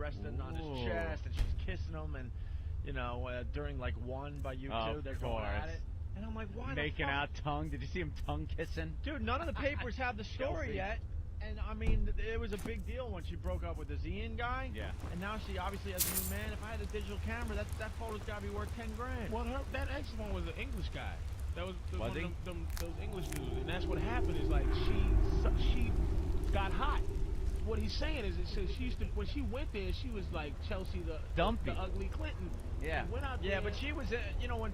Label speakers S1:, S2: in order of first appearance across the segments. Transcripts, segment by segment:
S1: resting on his chest, and she's kissing him, and during like One by U2, they're going at it. And I'm like, why
S2: making out tongue? Did you see him tongue kissing?
S1: Dude, none of the papers have the story yet. And I mean, it was a big deal when she broke up with the Ian guy.
S2: Yeah. And
S1: now she obviously has a new man. If I had a digital camera, that photo's got to be worth $10,000.
S3: Well, that ex-one was an English guy. That was
S2: one
S3: of those English dudes, and that's what happened. Is like she got hot. What he's saying is, it says she used to, when she went there, she was like Chelsea the ugly Clinton.
S1: Yeah.
S3: Went out there.
S1: But she was, when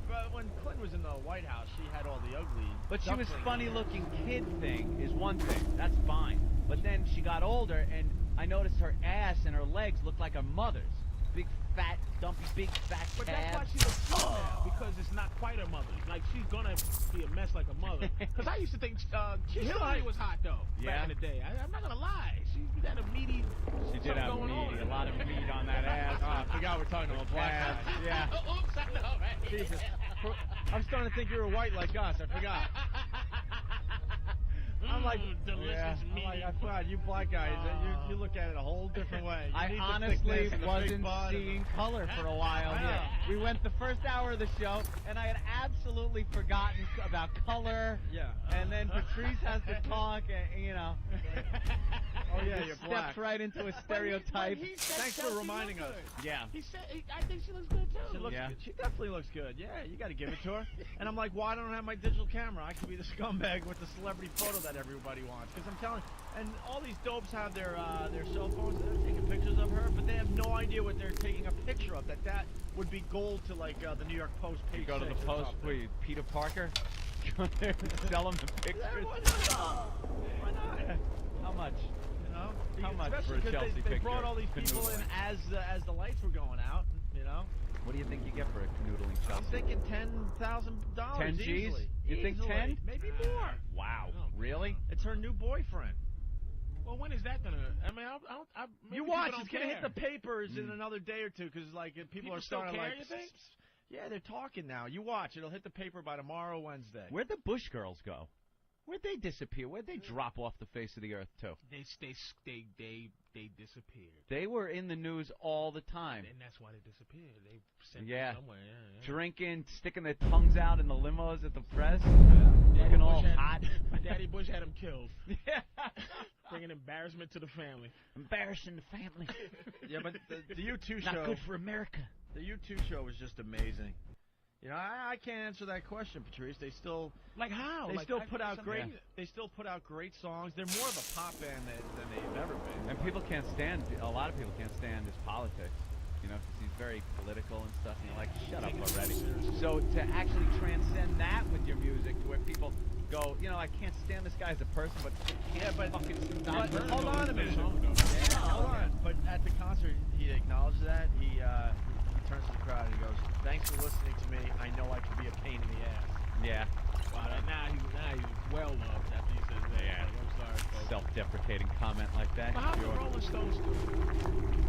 S1: Clinton was in the White House, she had all the ugly.
S2: But she was funny-looking kid thing is one thing. That's fine. But then she got older, and I noticed her ass and her legs looked like her mother's. Big, fat, dumpy, big, fat calves.
S3: But that's why she looks cute now, because it's not quite her mother's. Like, she's gonna be a mess like her mother. Because I used to think Hillary was hot, though, back in the day. I'm not gonna lie. She had a meaty
S2: She did have meaty, a lot of meat on that ass.
S1: I forgot we're talking about black ass. Yeah.
S3: Oops, I know, right?
S1: Jesus. I'm starting to think you were white like us. I forgot. I'm like,
S3: delicious meat.
S1: I thought you black guys, you look at it a whole different way.
S2: I honestly wasn't seeing color for a while here. We went the first hour of the show, and I had absolutely forgotten about color.
S1: Yeah.
S2: And then Patrice has to talk, and,
S1: Oh, yeah, you're black.
S2: Steps right into a stereotype.
S1: Thanks for reminding us.
S2: Yeah.
S3: He said, I think she looks good, too.
S1: She definitely looks good. Yeah, you got to give it to her. And I'm like, why don't I have my digital camera? I could be the scumbag with the celebrity photo that everybody wants. Because I'm telling you, and all these dopes have their cell phones. They're taking pictures of her, but they have no idea what they're taking a picture of. That would be gold to, like, the New York Post page.
S2: You go to the Post, Peter Parker? Go there and sell him the pictures?
S1: Yeah, why not?
S2: How much? How much for a
S1: Especially
S2: Chelsea
S1: because
S2: picture?
S1: they brought all these people in as the lights were going out,
S2: What do you think you get for a canoodling Chelsea?
S1: I'm thinking $10,000
S2: 10 G's?
S1: easily.
S2: You think 10?
S1: Maybe more.
S2: Wow. Really?
S1: It's her new boyfriend.
S3: Well, when is that gonna? I mean,
S1: you watch. It's gonna hit the papers in another day or two, because people are starting
S3: care,
S1: like.
S3: You think?
S1: Yeah, they're talking now. You watch. It'll hit the paper by tomorrow, Wednesday.
S2: Where'd the Bush girls go? Where'd they disappear? Where'd they drop off the face of the earth to?
S3: They disappeared.
S2: They were in the news all the time.
S3: And that's why they disappeared. They sent them somewhere. Yeah.
S2: Drinking, sticking their tongues out in the limos at the press,
S3: looking all
S2: hot.
S3: Daddy Bush had them killed. Yeah. Bringing embarrassment to the family.
S2: Embarrassing the family.
S1: Yeah, but the U2 show.
S2: Not good for America.
S1: The U2 show was just amazing. I can't answer that question, Patrice. They still
S3: how?
S1: They still put out great. They still put out great songs. They're more of a pop band than they've ever been.
S2: And people can't stand. A lot of people can't stand his politics. Because he's very political and stuff. And you're like, shut up already. So to actually transcend that with your music, to where people go, I can't stand this guy as a person, but
S1: hold on a minute. Hold on. But at the concert, he acknowledged that. He turns to the crowd and he goes, "Thanks for listening to me. I know I can be a pain in the ass."
S2: Yeah.
S3: Wow, now he's well loved after he says that.
S2: Yeah.
S3: Like, I'm sorry, folks.
S2: Self-deprecating comment like that.
S3: But how the Rolling Stones do?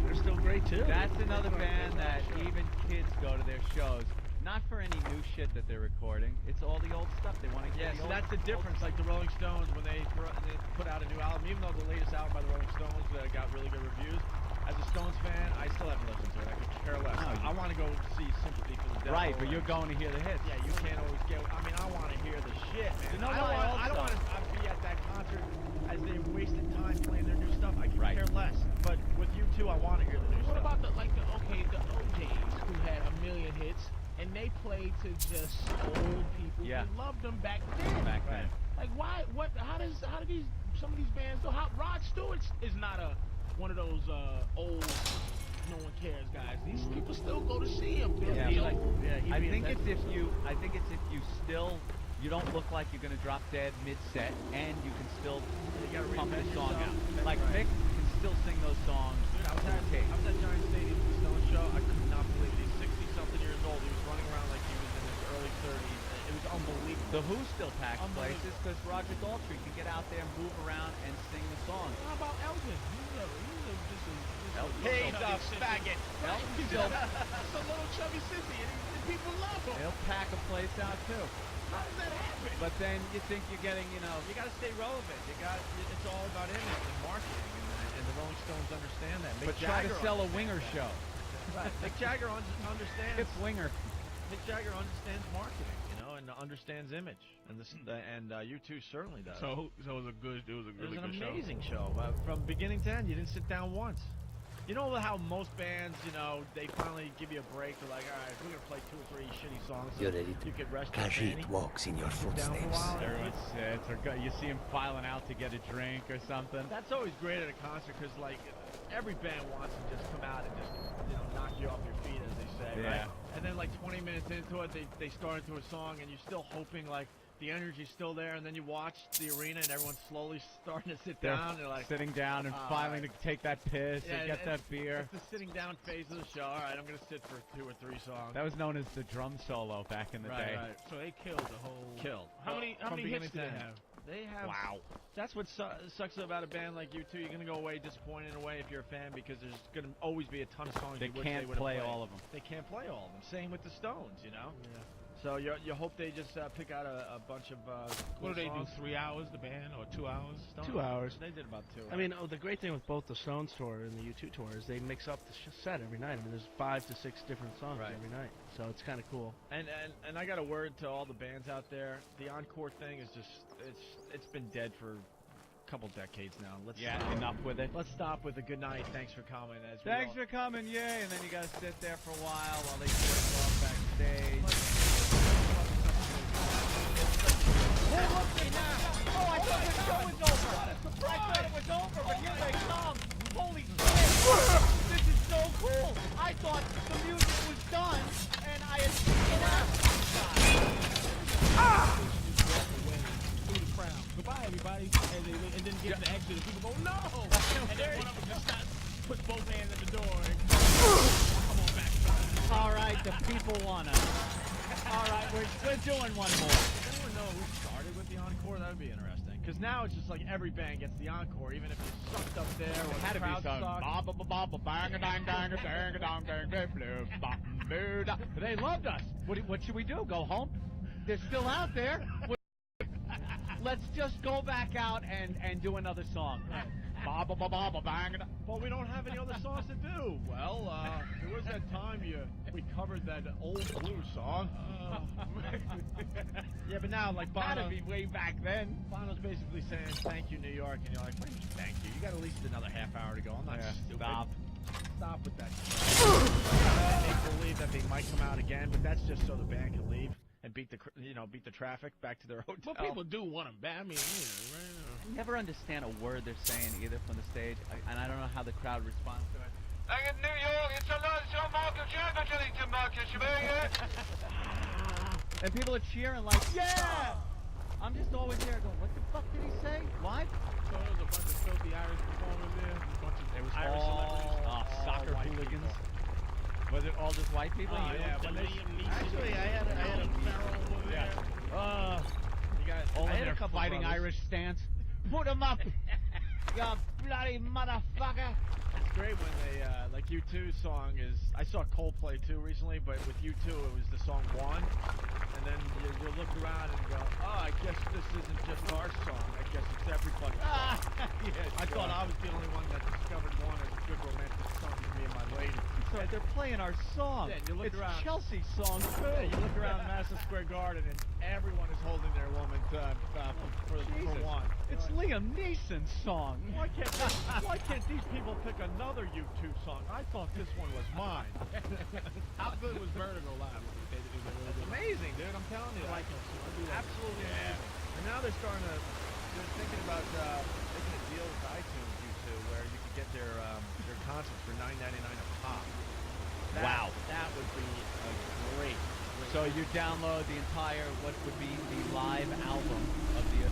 S1: They're still great too.
S2: That's another band that even kids go to their shows. Not for any new shit that they're recording. It's all the old stuff. They want to get
S1: so that's the difference. Like the Rolling Stones, when they put out a new album, even though the latest album by the Rolling Stones got really good reviews, as a Stones fan, I still haven't listened to it. I could care less. I want to go see Sympathy for the Devil.
S2: Right, but you're going to hear the hits.
S1: Yeah, you can't always get. I mean, I want to hear the shit, man. I don't want to be at that concert as they wasted time playing their new stuff. I could care less. But with U2, I want to hear the new stuff.
S3: What about the OJs who had a million hits and they played to just old people who loved them back then? Like why? How do some of these bands go? Rod Stewart is not one of those old, no one cares guys. These people still go to see him.
S2: I think it's if you still, you don't look like you're gonna drop dead mid-set, and you can still pump the song out. Like Mick can still sing those songs.
S1: Dude, I was at Giant Stadium for the Stone Show. I could not believe it. He's 60-something years old. He was running around like he was in his early 30s. It was unbelievable.
S2: The Who still packs places because Roger Daltrey can get out there, move around, and sing the songs.
S3: How about Elton? He's
S1: a faggot.
S3: Elton's still a little chubby sissy, and people love him.
S2: He'll pack a place out too.
S3: How does that happen?
S2: But then you think you're getting,
S1: you got to stay relevant. It's all about image and marketing and the Rolling Stones understand that.
S2: But try to sell a winger show.
S1: Right. Mick Jagger understands.
S2: Hip winger.
S1: Mick Jagger understands marketing, and understands image, and U2 certainly does.
S3: So it was a really good show.
S1: It was an amazing show. From beginning to end, you didn't sit down once. You know how most bands, they finally give you a break. They're like, all right, we're going to play 2 or 3 shitty songs so you could rest your fanny.
S4: walks in your
S1: Sit down for a while.
S2: Everyone sits, or you see him filing out to get a drink or something.
S1: That's always great at a concert because, every band wants to just come out and just, knock you off your feet, as they say, right? And then, 20 minutes into it, they start into a song, and you're still hoping, the energy's still there, and then you watch the arena, and everyone's slowly starting to sit down. They're like,
S2: sitting down and filing to take that piss or get that beer.
S1: It's the sitting down phase of the show. All right, I'm going to sit for 2 or 3 songs.
S2: That was known as the drum solo back in the day.
S1: Right.
S3: So they killed the whole.
S1: Killed.
S3: How many hits do they have?
S1: They have.
S2: Wow.
S1: That's what sucks about a band like U2. You're going to go away disappointed in a way if you're a fan because there's going to always be a ton of songs
S2: They
S1: you wish
S2: can't
S1: they would
S2: play
S1: played.
S2: all of them.
S1: They can't play all of them. Same with the Stones,
S3: Yeah.
S1: So you hope they just pick out a bunch of
S3: What do they do?
S1: songs.
S3: 3 hours, the band, or 2 hours?
S1: Stones.
S5: 2 hours.
S1: They did about 2.
S5: I mean, the great thing with both the Stones tour and the U2 tour is they mix up the set every night. I mean, there's 5 to 6 different songs
S1: Right.
S5: every night, so it's kind of cool.
S1: And I got a word to all the bands out there. The encore thing is just it's been dead for a couple decades now.
S2: Enough with it.
S1: Let's stop with a good night. Thanks for coming.
S2: Thanks for coming, yay! And then you gotta sit there for a while they break off backstage. Oh, I thought the show was over. I thought it was over, but here they come. Holy shit! This is so cool. I thought the music was done, and I had taken out.
S3: Through the crowd. Goodbye, everybody. And then get to the exit, and people go, no! And then one of them just puts both hands at the door and come on back.
S2: All right, the people want us. All right, we're doing one more.
S1: Does anyone know who started with the encore? That would be interesting. Because now it's just like every band gets the encore, even if you sucked up there or
S2: It had
S1: the
S2: to be
S1: crowd
S2: some
S1: sucked.
S2: They loved us. What should we do? Go home? They're still out there. Let's just go back out and do another song.
S1: Well, we don't have any other songs to do. Well, there was that time we covered that old blues song. Yeah, but now, like,
S2: That'd
S1: Bono,
S2: be way back then.
S1: Bono's basically saying, thank you, New York. And you're like, what do you mean, thank you? You got at least another half hour to go. I'm not stupid. Stop with that. They make believe that they might come out again, but that's just so the band can leave and beat the traffic back to their hotel.
S3: Well, people do want them back. I mean, right?
S2: I never understand a word they're saying either from the stage, and I don't know how the crowd responds to it.
S6: In New York, it's a lunch on Marcus,
S2: And people are cheering like, yeah! I'm just always there going, what the fuck did he say? Live?
S3: So there was a bunch of filthy Irish performers there. A bunch of
S2: It was
S1: Irish
S2: all soccer
S1: white
S2: hooligans.
S1: people.
S2: Was it all just white people?
S1: Oh, yeah, when they, actually, I had a
S3: Farrell over there.
S1: you guys,
S2: All
S1: I
S2: in
S1: had
S2: their
S1: a couple
S2: fighting
S1: brothers.
S2: Irish stance. Put them up, you bloody motherfucker.
S1: It's great when they, like U2's song is, I saw Coldplay too recently, but with U2 it was the song One, and then you look around and go, oh, I guess this isn't just our song, I guess it's everybody's song. I thought I was the only one that discovered One as a good romantic song for me and my lady.
S2: So they're playing our song.
S1: Yeah, you look
S2: it's
S1: around.
S2: Chelsea's song too.
S1: Yeah, you look around Madison Square Garden and everyone is holding their woman for One.
S2: It's Liam Neeson's song.
S1: Why can't these people pick another U2 song? I thought this one was mine.
S3: How good was Vertigo live?
S1: It's amazing, dude. I'm telling you.
S3: Like
S1: Absolutely amazing. And now they're thinking about making a deal with iTunes, U2, where you could get their concerts for $9.99 a pop.
S2: Wow.
S1: That would be a great.
S2: So you download the entire, what would be the live album of the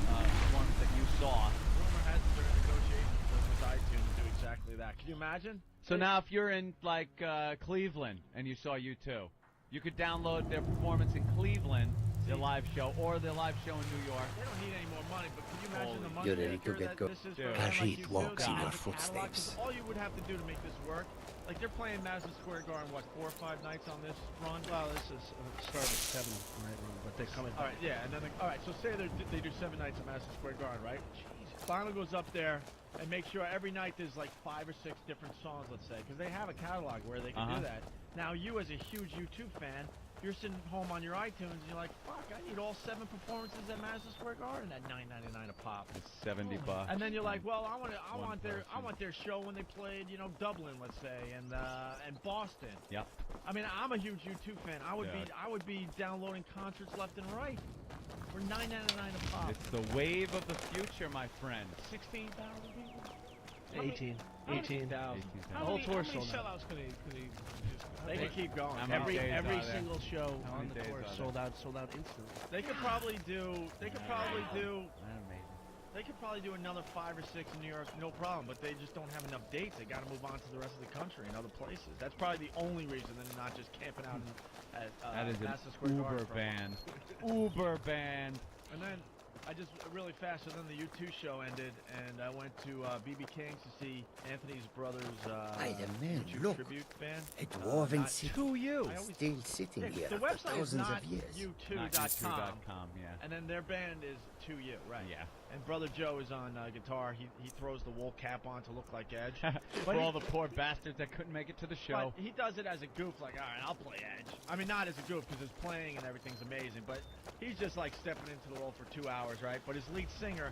S2: ones that you saw.
S1: Rumor has it they're in negotiations with iTunes to do exactly that. Can you imagine?
S2: So now if you're in, like, Cleveland and you saw U2, you could download their performance in Cleveland, their live show, or their live show in New York.
S1: They don't need any more money, but can you imagine the money
S4: You're ready to
S1: maker
S4: get
S1: that this is for a band like
S4: Kajit
S1: U2?
S4: walks
S1: They
S4: in
S1: have
S4: your
S1: a catalog, 'cause
S4: footsteps.
S1: all you would have to do to make this work, like they're playing Madison Square Garden, what, 4 or 5 nights on this run?
S5: Well, this is started at 7 right now, but they're coming back.
S1: All right, yeah, and then all right. So say they do 7 nights at Madison Square Garden, right? Jesus. Bono goes up there. and make sure every night there's like 5 or 6 different songs, let's say, because they have a catalog where they can do that. Now, you as a huge U2 fan, you're sitting home on your iTunes and you're like, fuck, I need all 7 performances at Madison Square Garden at $9.99 a pop.
S2: It's $70 bucks.
S1: And then you're like, well, I want their show when they played, you know, Dublin, let's say, and Boston.
S2: Yep.
S1: I mean, I'm a huge U2 fan. I would be downloading concerts left and right for $9.99 a pop.
S2: It's the wave of the future, my friend.
S3: 16,000 people.
S5: 18,000. The whole tour sold out.
S3: Sellouts could they
S1: They could keep going.
S2: How many days
S5: Every
S2: are there?
S5: single show
S2: How
S5: on
S2: many
S5: the
S2: days
S5: tour
S2: are
S5: sold out instantly.
S1: They could probably do. They could probably do.
S2: Amazing.
S1: They could probably do another 5 or 6 in New York, no problem. But they just don't have enough dates. They got to move on to the rest of the country and other places. That's probably the only reason they're not just camping out at
S2: That is
S1: Madison
S2: an
S1: Square
S2: Uber
S1: Garden for a
S2: band. Uber band.
S1: And then I just really fast. So then the U2 show ended, and I went to BB King's to see Anthony's brother's
S4: Spider-Man,
S1: U2
S4: look.
S1: tribute band.
S4: A dwarven city,
S2: To you.
S1: I always-
S4: still sitting
S1: Yeah,
S4: here
S1: the
S4: after
S1: website is
S4: thousands
S1: not
S4: of years.
S2: Not
S1: U2.com,
S2: U2.com, yeah.
S1: and then their band is To You, right?
S2: Yeah.
S1: And Brother Joe is on guitar. He throws the wool cap on to look like Edge.
S2: For
S1: he-
S2: all the poor bastards that couldn't make it to the show.
S1: But he does it as a goof, like, all right, I'll play Edge. I mean, not as a goof, because his playing and everything's amazing, but he's just, like, stepping into the role for 2 hours, right? But his lead singer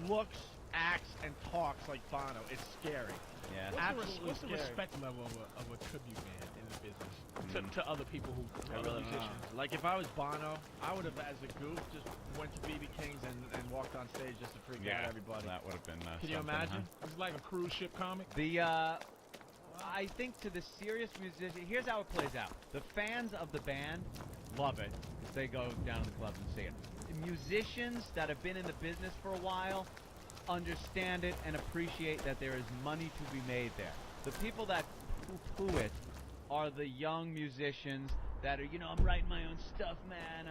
S1: looks, acts, and talks like Bono. It's scary.
S2: Yeah.
S1: Absolutely
S3: What's the
S1: scary.
S3: respect level of a tribute band in the business to other people who
S1: Other
S3: other
S1: musicians.
S3: musicians?
S1: Like, if I was Bono, I would have, as a goof, just went to BB King's and walked on stage just to freak out everybody.
S2: That would have been
S1: Can you
S2: something,
S1: imagine?
S3: It's like a cruise ship comic.
S2: The I think to the serious musician, here's how it plays out. The fans of the band love it. They go down to the club and see it. The musicians that have been in the business for a while understand it and appreciate that there is money to be made there. The people that poo-poo it are the young musicians that are, you know, I'm writing my own stuff, man.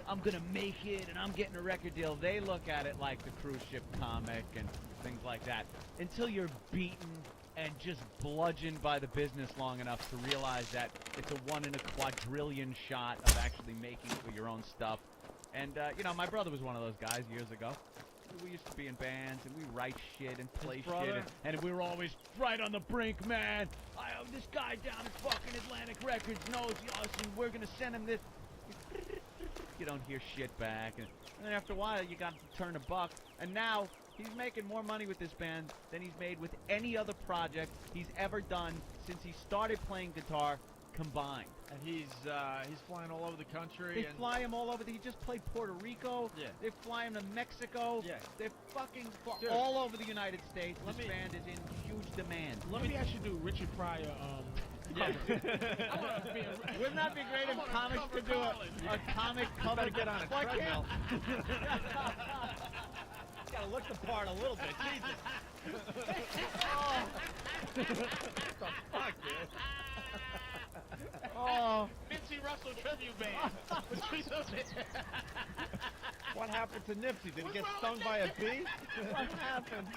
S2: I'm gonna make it and I'm getting a record deal. They look at it like the cruise ship comic and things like that. Until you're beaten and just bludgeoned by the business long enough to realize that it's a 1 in a quadrillion shot of actually making it with your own stuff. And, you know, my brother was one of those guys years ago. We used to be in bands, and we write shit and play shit, and we were always right on the brink, man. This guy down at fucking Atlantic Records knows us, and we're gonna send him this. You don't hear shit back, and then after a while, you got to turn a buck, and now he's making more money with this band than he's made with any other project he's ever done since he started playing guitar combined.
S1: And he's flying all over the country.
S2: They fly him all over. He just played Puerto Rico.
S1: Yeah.
S2: They fly him to Mexico.
S1: Yeah.
S2: They're fucking
S1: Dude.
S2: all over the United States.
S1: Let
S2: This
S1: me-
S2: band is in huge demand.
S3: Maybe I should do Richard Pryor. Cover.
S2: Wouldn't that be great if comics could do a comic cover?
S1: Better get on a
S2: Why
S1: treadmill.
S2: can't-
S1: Gotta look the part a little bit. Jesus. What the fuck, dude?
S2: Oh,
S3: Nipsey Russell tribute band.
S1: What happened to Nipsey? Did he get stung by a bee?
S2: what happened?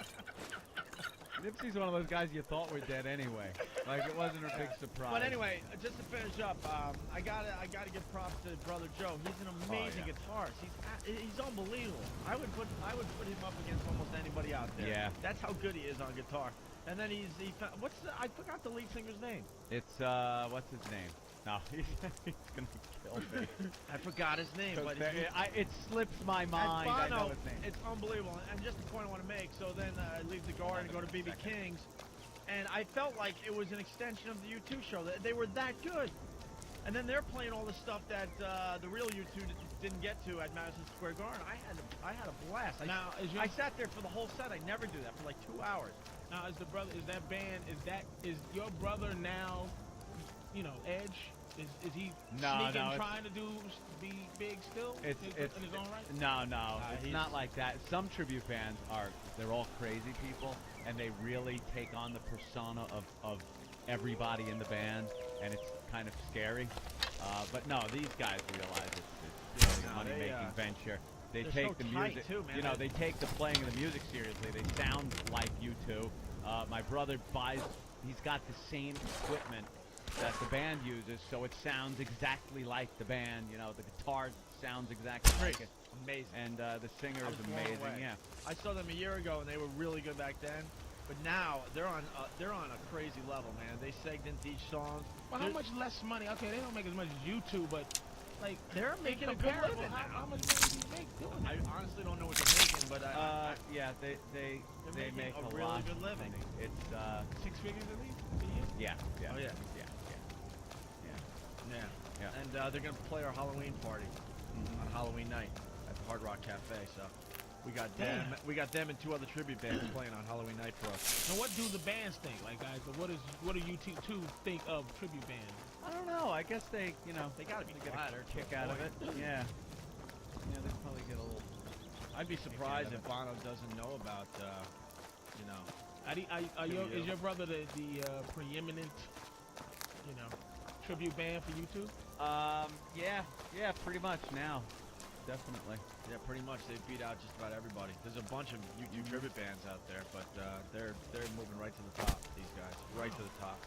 S2: Nipsey's one of those guys you thought were dead anyway. Like it wasn't a big surprise.
S1: But anyway, just to finish up, I gotta give props to Brother Joe. He's an amazing guitarist. He's unbelievable. I would put him up against almost anybody out there.
S2: Yeah.
S1: That's how good he is on guitar. And then I forgot the lead singer's name.
S2: It's what's his name? No, he's gonna kill me.
S1: I forgot his name, but
S2: It slips my mind. I know
S1: Bono,
S2: his name.
S1: it's unbelievable. And just the point I want to make, so then I leave the Garden and go to BB King's, and I felt like it was an extension of the U2 show. They were that good. And then they're playing all the stuff that the real U2 didn't get to at Madison Square Garden. I had a blast.
S3: Now,
S1: I sat there for the whole set. I never do that for like 2 hours.
S3: Now, is your brother now, you know, Edge? Is he
S2: No,
S3: trying to be big still?
S2: It's
S3: in his own right?
S2: No, it's not like that. Some tribute bands they're all crazy people, and they really take on the persona of everybody in the band, and it's kind of scary. But no, these guys realize it's a money-making venture. They
S1: They're
S2: take
S1: so
S2: the
S1: tight,
S2: music,
S1: too, man.
S2: you know, they take the playing of the music seriously. They sound like U2. My brother he's got the same equipment that the band uses, so it sounds exactly like the band. You know, the guitar sounds exactly like it.
S1: amazing.
S2: And the singer
S1: I
S2: is
S1: was blown
S2: amazing.
S1: away.
S2: Yeah.
S1: I saw them a year ago, and they were really good back then. But now they're on a crazy level, man. They segged into each song.
S3: Well, how much less money? Okay, they don't make as much as YouTube, but like
S1: they're making a good
S3: comparable,
S1: living now.
S3: how much money do you make doing
S1: I
S3: that?
S1: honestly don't know what they're making, but
S2: Yeah, they
S1: making
S2: make
S1: a
S2: a
S1: really
S2: lot
S1: good
S2: of
S1: living.
S2: money. It's
S3: 6 figures at least a year?
S2: yeah.
S1: Oh, yeah.
S2: Yeah.
S1: yeah. And they're gonna play our Halloween party on Halloween night at the Hard Rock Cafe. So we got them. We got them and 2 other tribute bands playing on Halloween night for us.
S3: Now, what do the bands think? Like, guys, what do you two think of tribute bands?
S2: I don't know. I guess they
S1: gotta be
S2: get a
S1: flattered to
S2: kick
S1: a
S2: out of
S1: point.
S2: it. Yeah. Yeah, they probably get a little.
S1: I'd be surprised
S2: out
S1: if Bono doesn't know about,
S3: Is your brother the preeminent, tribute band for you two?
S2: Yeah, pretty much now. Definitely.
S1: Yeah, pretty much. They beat out just about everybody. There's a bunch of YouTube tribute bands out there, but they're moving right to the top. These guys, right to the top.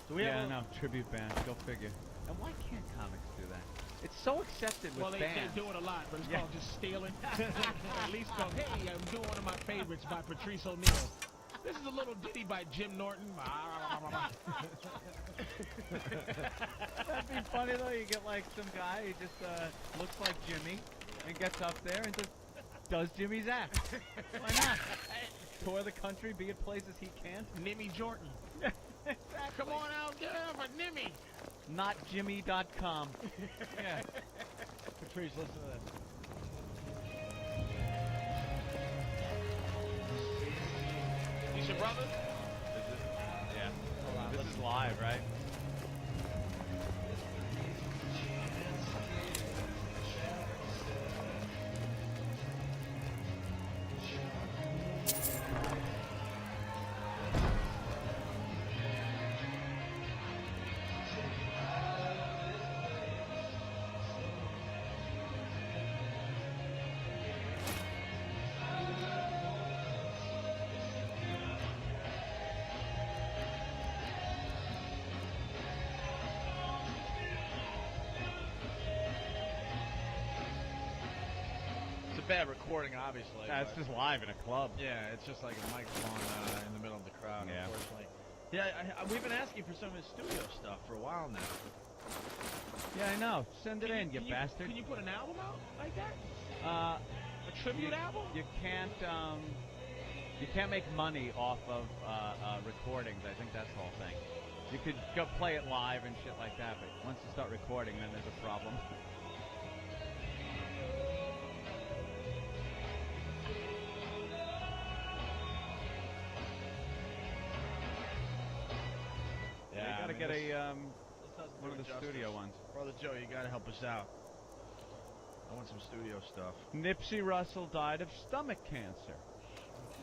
S1: So we have
S2: tribute bands. Go figure. And why can't comics do that? It's so accepted with
S3: Well, they
S2: bands.
S3: do it a lot, but it's called just stealing. At least go, hey, I'm doing one of my favorites by Patrice O'Neal. This is a little ditty by Jim Norton.
S2: That'd be funny though. You get like some guy who just looks like Jimmy and gets up there and just does Jimmy's act. Why not? Tour the country, be at places he can't.
S3: Nimmy Jordan.
S2: Exactly.
S3: Come on out there for Nimmy.
S2: NotJimmy.com. Yeah.
S1: Patrice, listen to this.
S3: He's your brother?
S2: Yeah. This is live, right?
S1: Bad recording, obviously.
S2: It's just live in a club.
S1: Yeah, it's just like a microphone in the middle of the crowd,
S2: Yeah.
S1: unfortunately. Yeah, we've been asking for some of his studio stuff for a while now.
S2: Yeah, I know. Send it in, you bastard.
S3: Can you put an album out like that?
S2: A
S3: A tribute album?
S2: You can't make money off of recordings. I think that's the whole thing. You could go play it live and shit like that, but once you start recording, then there's a problem.
S1: Yeah,
S2: you gotta get one of the
S1: justice.
S2: studio ones.
S1: Brother Joe, you gotta help us out. I want some studio stuff.
S2: Nipsey Russell died of stomach cancer.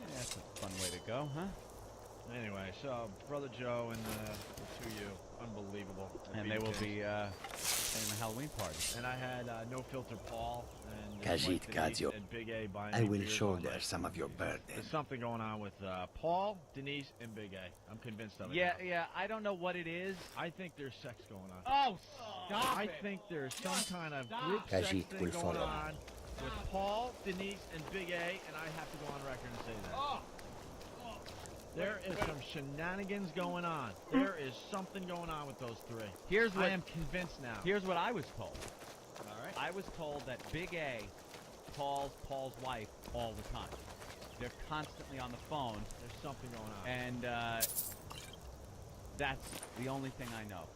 S2: Yeah, that's a fun way to go, huh?
S1: Anyway, so Brother Joe and the 2U, unbelievable.
S2: And they will be playing the Halloween party.
S1: And I had No Filter Paul and
S4: Kajit Kadzio.
S1: and Big A buying
S4: I
S1: me
S4: will
S1: beers all
S4: shoulder
S1: night.
S4: some of your burden.
S1: There's something going on with Paul, Denise, and Big A. I'm convinced of it.
S2: Yeah,
S1: now.
S2: yeah. I don't know what it is.
S1: I think there's sex going on.
S2: Oh, stop
S1: I
S2: it.
S1: think there's some kind of
S3: stop.
S1: group sex
S4: Kajit
S1: thing
S4: will
S1: going
S4: follow.
S1: on with Paul, Denise, and Big A, and I have to go on record and say that. There is some shenanigans going on. There is something going on with those three.
S2: Here's what
S1: I am convinced now.
S2: Here's what I was told.
S1: All right.
S2: I was told that Big A calls Paul's wife all the time. They're constantly on the phone,
S1: There's something going on.
S2: and that's the only thing I know.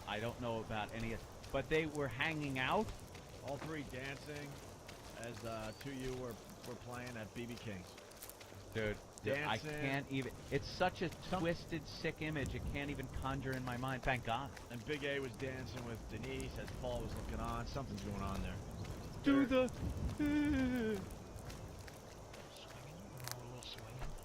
S2: I don't know about any of but they were hanging out.
S1: All three dancing as 2U were playing at BB King's.
S2: Dude, I
S1: Dancing.
S2: can't even. It's such a twisted, sick image. It can't even conjure in my mind. Thank God.
S1: And Big A was dancing with Denise as Paul was looking on. Something's going on there.
S2: Do the.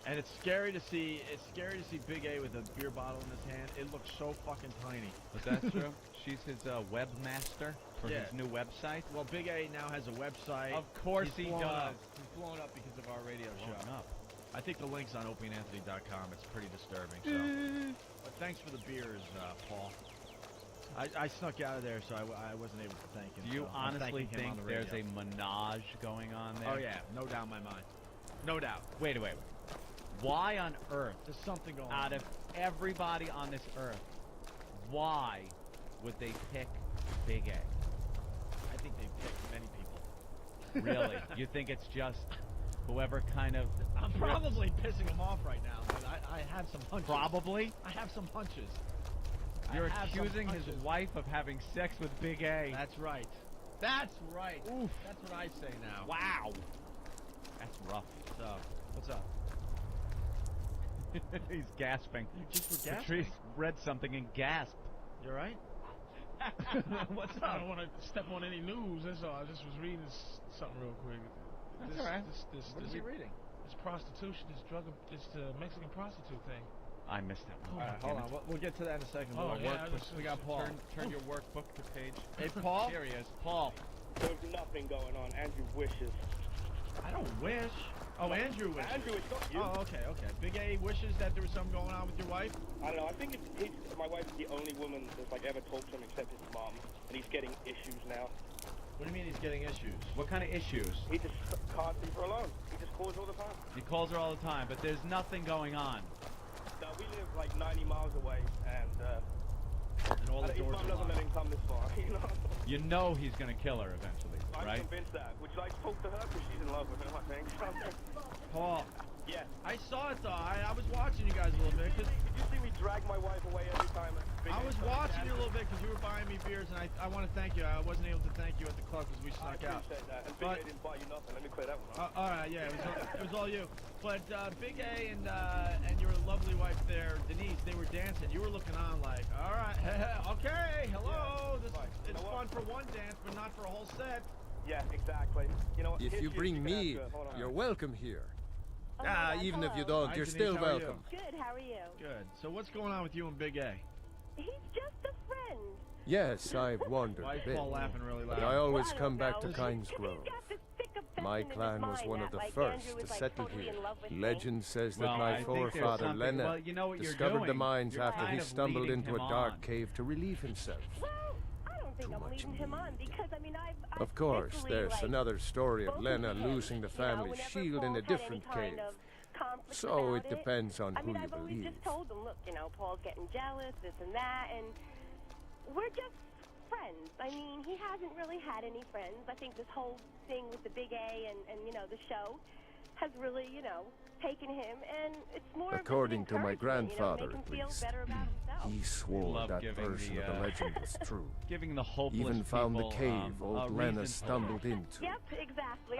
S1: And it's scary to see. It's scary to see Big A with a beer bottle in his hand. It looks so fucking tiny.
S2: Was that true? She's his webmaster for
S1: Yeah.
S2: his new website.
S1: Well, Big A now has a website.
S2: Of course
S1: He's
S2: he
S1: blown
S2: does.
S1: up. He's blown up because of our radio show.
S2: Blown up.
S1: I think the link's on opieandanthony.com. It's pretty disturbing. So, but thanks for the beers, Paul. I snuck out of there, so I wasn't able to thank him.
S2: Do you
S1: so I'm
S2: honestly
S1: thanking him
S2: think
S1: on the
S2: there's a
S1: radio.
S2: menage going on there?
S1: Oh yeah, no doubt in my mind. No doubt.
S2: Wait. Why on earth,
S1: There's something going
S2: out
S1: on.
S2: of everybody on this earth, why would they pick Big A?
S1: I think they picked many people.
S2: Really? You think it's just whoever kind of...
S1: I'm probably pissing him off right now, but I have some hunches.
S2: Probably?
S1: I have some hunches.
S2: You're
S1: I have some
S2: accusing his
S1: hunches.
S2: wife of having sex with Big A.
S1: That's right. That's right.
S2: Oof.
S1: That's what I say now.
S2: Wow. That's rough.
S1: So, what's up?
S2: He's gasping.
S1: You just were gasping.
S2: Patrice read something and gasped.
S1: You alright? What's
S3: I
S1: up?
S3: don't want to step on any news. That's all. I just was reading something real quick.
S2: That's all right.
S1: What is he reading?
S3: This prostitution, this Mexican prostitute thing.
S2: I missed that one.
S1: Alright, hold on. We'll get to that in a second.
S3: Oh,
S1: Our
S3: yeah,
S1: workbook- we got Paul.
S2: Turn your workbook to page.
S1: Hey, Paul?
S2: Here he is. Paul.
S7: There's nothing going on. Andrew wishes.
S1: I don't wish. Oh, Andrew wishes.
S7: Andrew, it's not you.
S1: Oh, okay. Big A wishes that there was something going on with your wife?
S7: I don't know. I think my wife's the only woman that's like ever talked to him except his mom, and he's getting issues now.
S1: What do you mean he's getting issues?
S2: What kind of issues?
S7: He just can't leave her alone. He just calls all the time.
S2: He calls her all the time, but there's nothing going on.
S7: No, we live like 90 miles away, and
S1: all the
S7: his
S1: doors
S7: mom
S1: are
S7: doesn't
S1: locked.
S7: let him come this far. You know.
S2: You know he's going to kill her eventually,
S7: I'm
S2: right?
S7: convinced that. Would you like to talk to her? Because she's in love with him, I think.
S1: Paul,
S7: Yeah.
S1: I saw it though. I was watching you guys a little bit.
S7: Did you see me drag my wife away every time?
S1: I was watching you a little bit because you were buying me beers, and I want to thank you. I wasn't able to thank you at the club because we
S7: I
S1: snuck out.
S7: appreciate that. And Big
S1: But-
S7: A didn't buy you nothing. Let me clear that one up.
S1: All right, yeah, it was all you. But Big A and your lovely wife there, Denise, they were dancing. You were looking on like, all right, okay, hello.
S7: Yeah, fine. You
S1: It's
S7: know
S1: fun
S7: what?
S1: for one dance, but not for a whole set.
S7: Yeah, exactly. You know what?
S8: If
S7: Here's
S8: you
S7: your
S8: bring
S7: chicken
S8: me,
S7: ass, hold on.
S8: you're welcome here.
S9: Oh my God,
S8: Even if you
S9: hello.
S8: don't,
S1: Hi,
S8: you're
S1: Denise,
S8: still
S1: how are you?
S8: welcome.
S9: Good, how are you?
S1: Good. So what's going on with you and Big A?
S9: He's just a friend.
S8: Yes, I've wondered
S1: Why
S8: a
S1: is
S8: bit.
S1: Paul laughing really
S8: But
S1: loud?
S8: I always
S9: Well, I
S8: come
S9: don't
S8: back to
S9: know.
S8: Kynes
S9: He's
S8: Grove.
S9: got this thick obsession
S8: My
S9: in his
S8: clan was
S9: mind
S8: one
S9: that,
S8: of the
S9: like,
S8: first
S9: Andrew
S8: to
S9: was, like,
S8: settle
S9: totally
S8: here.
S9: in love with me.
S8: Legend says that
S2: Well,
S8: my
S2: I think there's
S8: forefather
S2: something-
S8: Lena
S2: well, you know what you're
S8: discovered the
S2: doing?
S8: mines
S2: You're
S8: after
S2: kind
S8: he
S2: of
S8: stumbled
S2: leading
S8: into a
S2: him
S8: dark
S2: on.
S8: cave to relieve himself.
S9: Well, I don't think
S8: Too
S9: I'm
S8: much
S9: leading him on
S8: meat.
S9: because, I mean, I've
S8: Of course,
S9: literally,
S8: there's
S9: like,
S8: another story of
S9: spoken
S8: Lena
S9: to him,
S8: losing the
S9: you know,
S8: family
S9: whenever
S8: shield in
S9: Paul's
S8: a
S9: had
S8: different
S9: any kind
S8: cave.
S9: of conflict
S8: So
S9: about
S8: it depends on
S9: I
S8: who
S9: mean,
S8: you
S9: I've always
S8: believe.
S9: just told him, look, you know, Paul's getting jealous, this and that, and we're just friends. I mean, he hasn't really had any friends. I think this whole thing with the Big A and you know, the show has really, you know, taken him, and it's more
S8: According
S9: of
S8: to my
S9: an encouragement,
S8: grandfather,
S9: you know,
S8: at
S9: make him
S8: least.
S9: feel better about himself.
S8: He swore
S2: Love
S8: that
S2: giving
S8: version
S2: the,
S8: of the legend was true.
S2: Giving the hopeless
S8: Even found the
S2: people,
S8: cave
S2: a
S8: old
S2: reason
S8: Lena
S2: to
S8: stumbled into.
S9: Yep, exactly.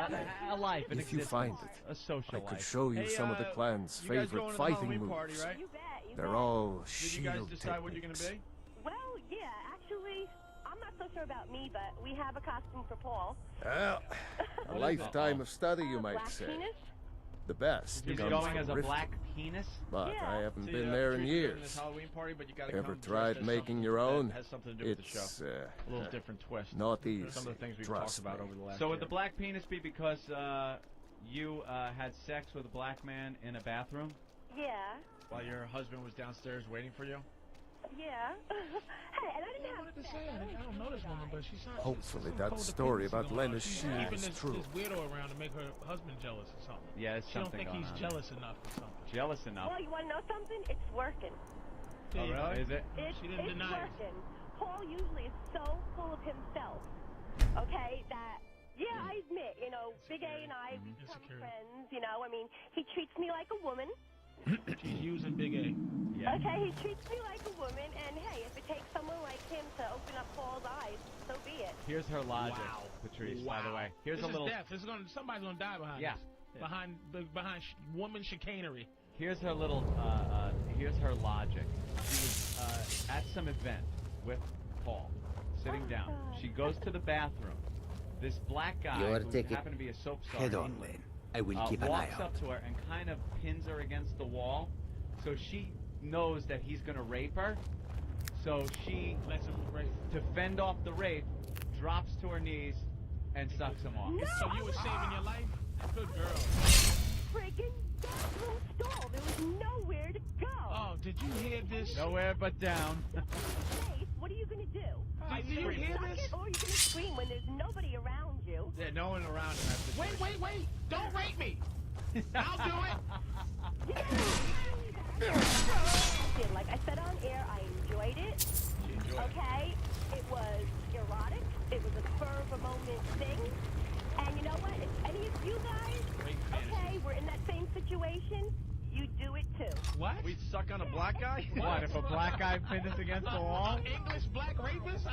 S2: a life, an
S8: If you
S2: existence,
S8: find
S2: a social
S8: I could
S2: life.
S8: show you
S1: Hey,
S8: some of the clan's
S1: you guys
S8: favorite
S1: going to the
S8: fighting
S1: Halloween
S8: moves.
S1: party, right?
S9: You bet, you
S8: They're
S9: bet.
S8: all
S1: Did you guys
S8: shield
S1: decide what you're going to
S8: techniques.
S1: be?
S9: Well, yeah, actually, I'm not so sure about me, but we have a costume for Paul.
S8: Well, a lifetime of study, you might
S9: Black
S8: say.
S9: penis?
S8: The best
S2: He's
S8: comes
S2: going
S8: from
S2: as a
S8: rifting,
S2: black penis?
S8: but
S9: Yeah.
S8: I haven't
S1: See,
S8: been there in
S1: Patrice, we're doing this
S8: years.
S1: Halloween party, but you gotta
S8: Ever
S1: come dressed
S8: tried
S1: as
S8: making
S1: something
S8: your
S1: that
S8: own?
S1: Has something to do with the show.
S8: It's
S1: A little different twist.
S8: not easy.
S1: Some of the things we've
S8: trust
S1: talked about
S8: me.
S1: over the last
S2: So
S1: year.
S2: would the black penis be because you had sex with a black man in a bathroom?
S9: Yeah,
S1: While your husband was downstairs waiting for you?
S9: yeah. Hey, and I didn't
S3: I
S9: have
S3: wanted to
S9: sex.
S3: say, I don't know this woman, but she's not.
S8: Hopefully
S3: she's
S8: that
S3: some
S8: story
S3: codependency
S8: about
S3: going on.
S8: Lena's
S3: She's
S8: shield
S3: keeping
S8: is
S3: this,
S8: true.
S3: this weirdo around to make her husband jealous or something.
S2: Yeah, there's
S3: She don't
S2: something
S3: think
S2: going
S3: he's
S2: on.
S3: jealous enough or something.
S2: Jealous enough.
S9: Well, you want to know something? It's working.
S3: There you go.
S1: really?
S2: Is it?
S9: It's,
S3: She didn't
S9: it's
S3: deny it.
S9: working. Paul usually is so full of himself, okay, that, yeah, I admit, you know, Big A and I, we become
S3: Insecurity.
S9: friends, you know, I mean, he treats me like a woman.
S3: She's using Big A.
S2: Yeah.
S9: Okay, he treats me like a woman, and hey, if it takes someone like him to open up Paul's eyes, so be it.
S2: Here's her logic,
S3: Wow.
S2: Patrice, by the way. Here's
S3: This
S2: a
S3: is
S2: little...
S3: death. This is gonna, somebody's gonna die behind
S2: Yeah.
S3: this. Behind woman chicanery.
S2: Here's her little, here's her logic. She was at some event with Paul, sitting
S9: Oh,
S2: down.
S9: God.
S2: She goes to the bathroom. This black guy,
S4: Your
S2: who
S4: ticket.
S2: happened to be a soap star,
S4: Head
S2: in
S4: on,
S2: England,
S4: Lynn. I will keep an eye
S2: walks
S4: out.
S2: up to her and kind of pins her against the wall. So she knows that he's going to rape her. So she,
S3: Let's him rape.
S2: to fend off the rape, drops to her knees and sucks him off.
S9: No,
S3: So you were saving your life? Good girl.
S9: friggin' bathroom stall. There was nowhere to go.
S3: Oh, did you hear this?
S2: Nowhere but down.
S9: Face, what do you gonna do?
S3: Do you hear
S9: Suck
S3: this?
S9: it, or are you gonna scream when there's nobody around you?
S1: Yeah, no one around in that situation.
S3: Wait. Don't rape me. I'll do it.
S9: Like I said on air, I enjoyed it.
S1: She enjoyed it.
S9: Okay? It was erotic. It was a spur of a moment thing. And you know what? If any of you guys, okay, were in that same situation, you do it too.
S3: What?
S1: We suck on a black guy?
S2: What, if a black guy pinned us against the wall?
S3: English black rapist?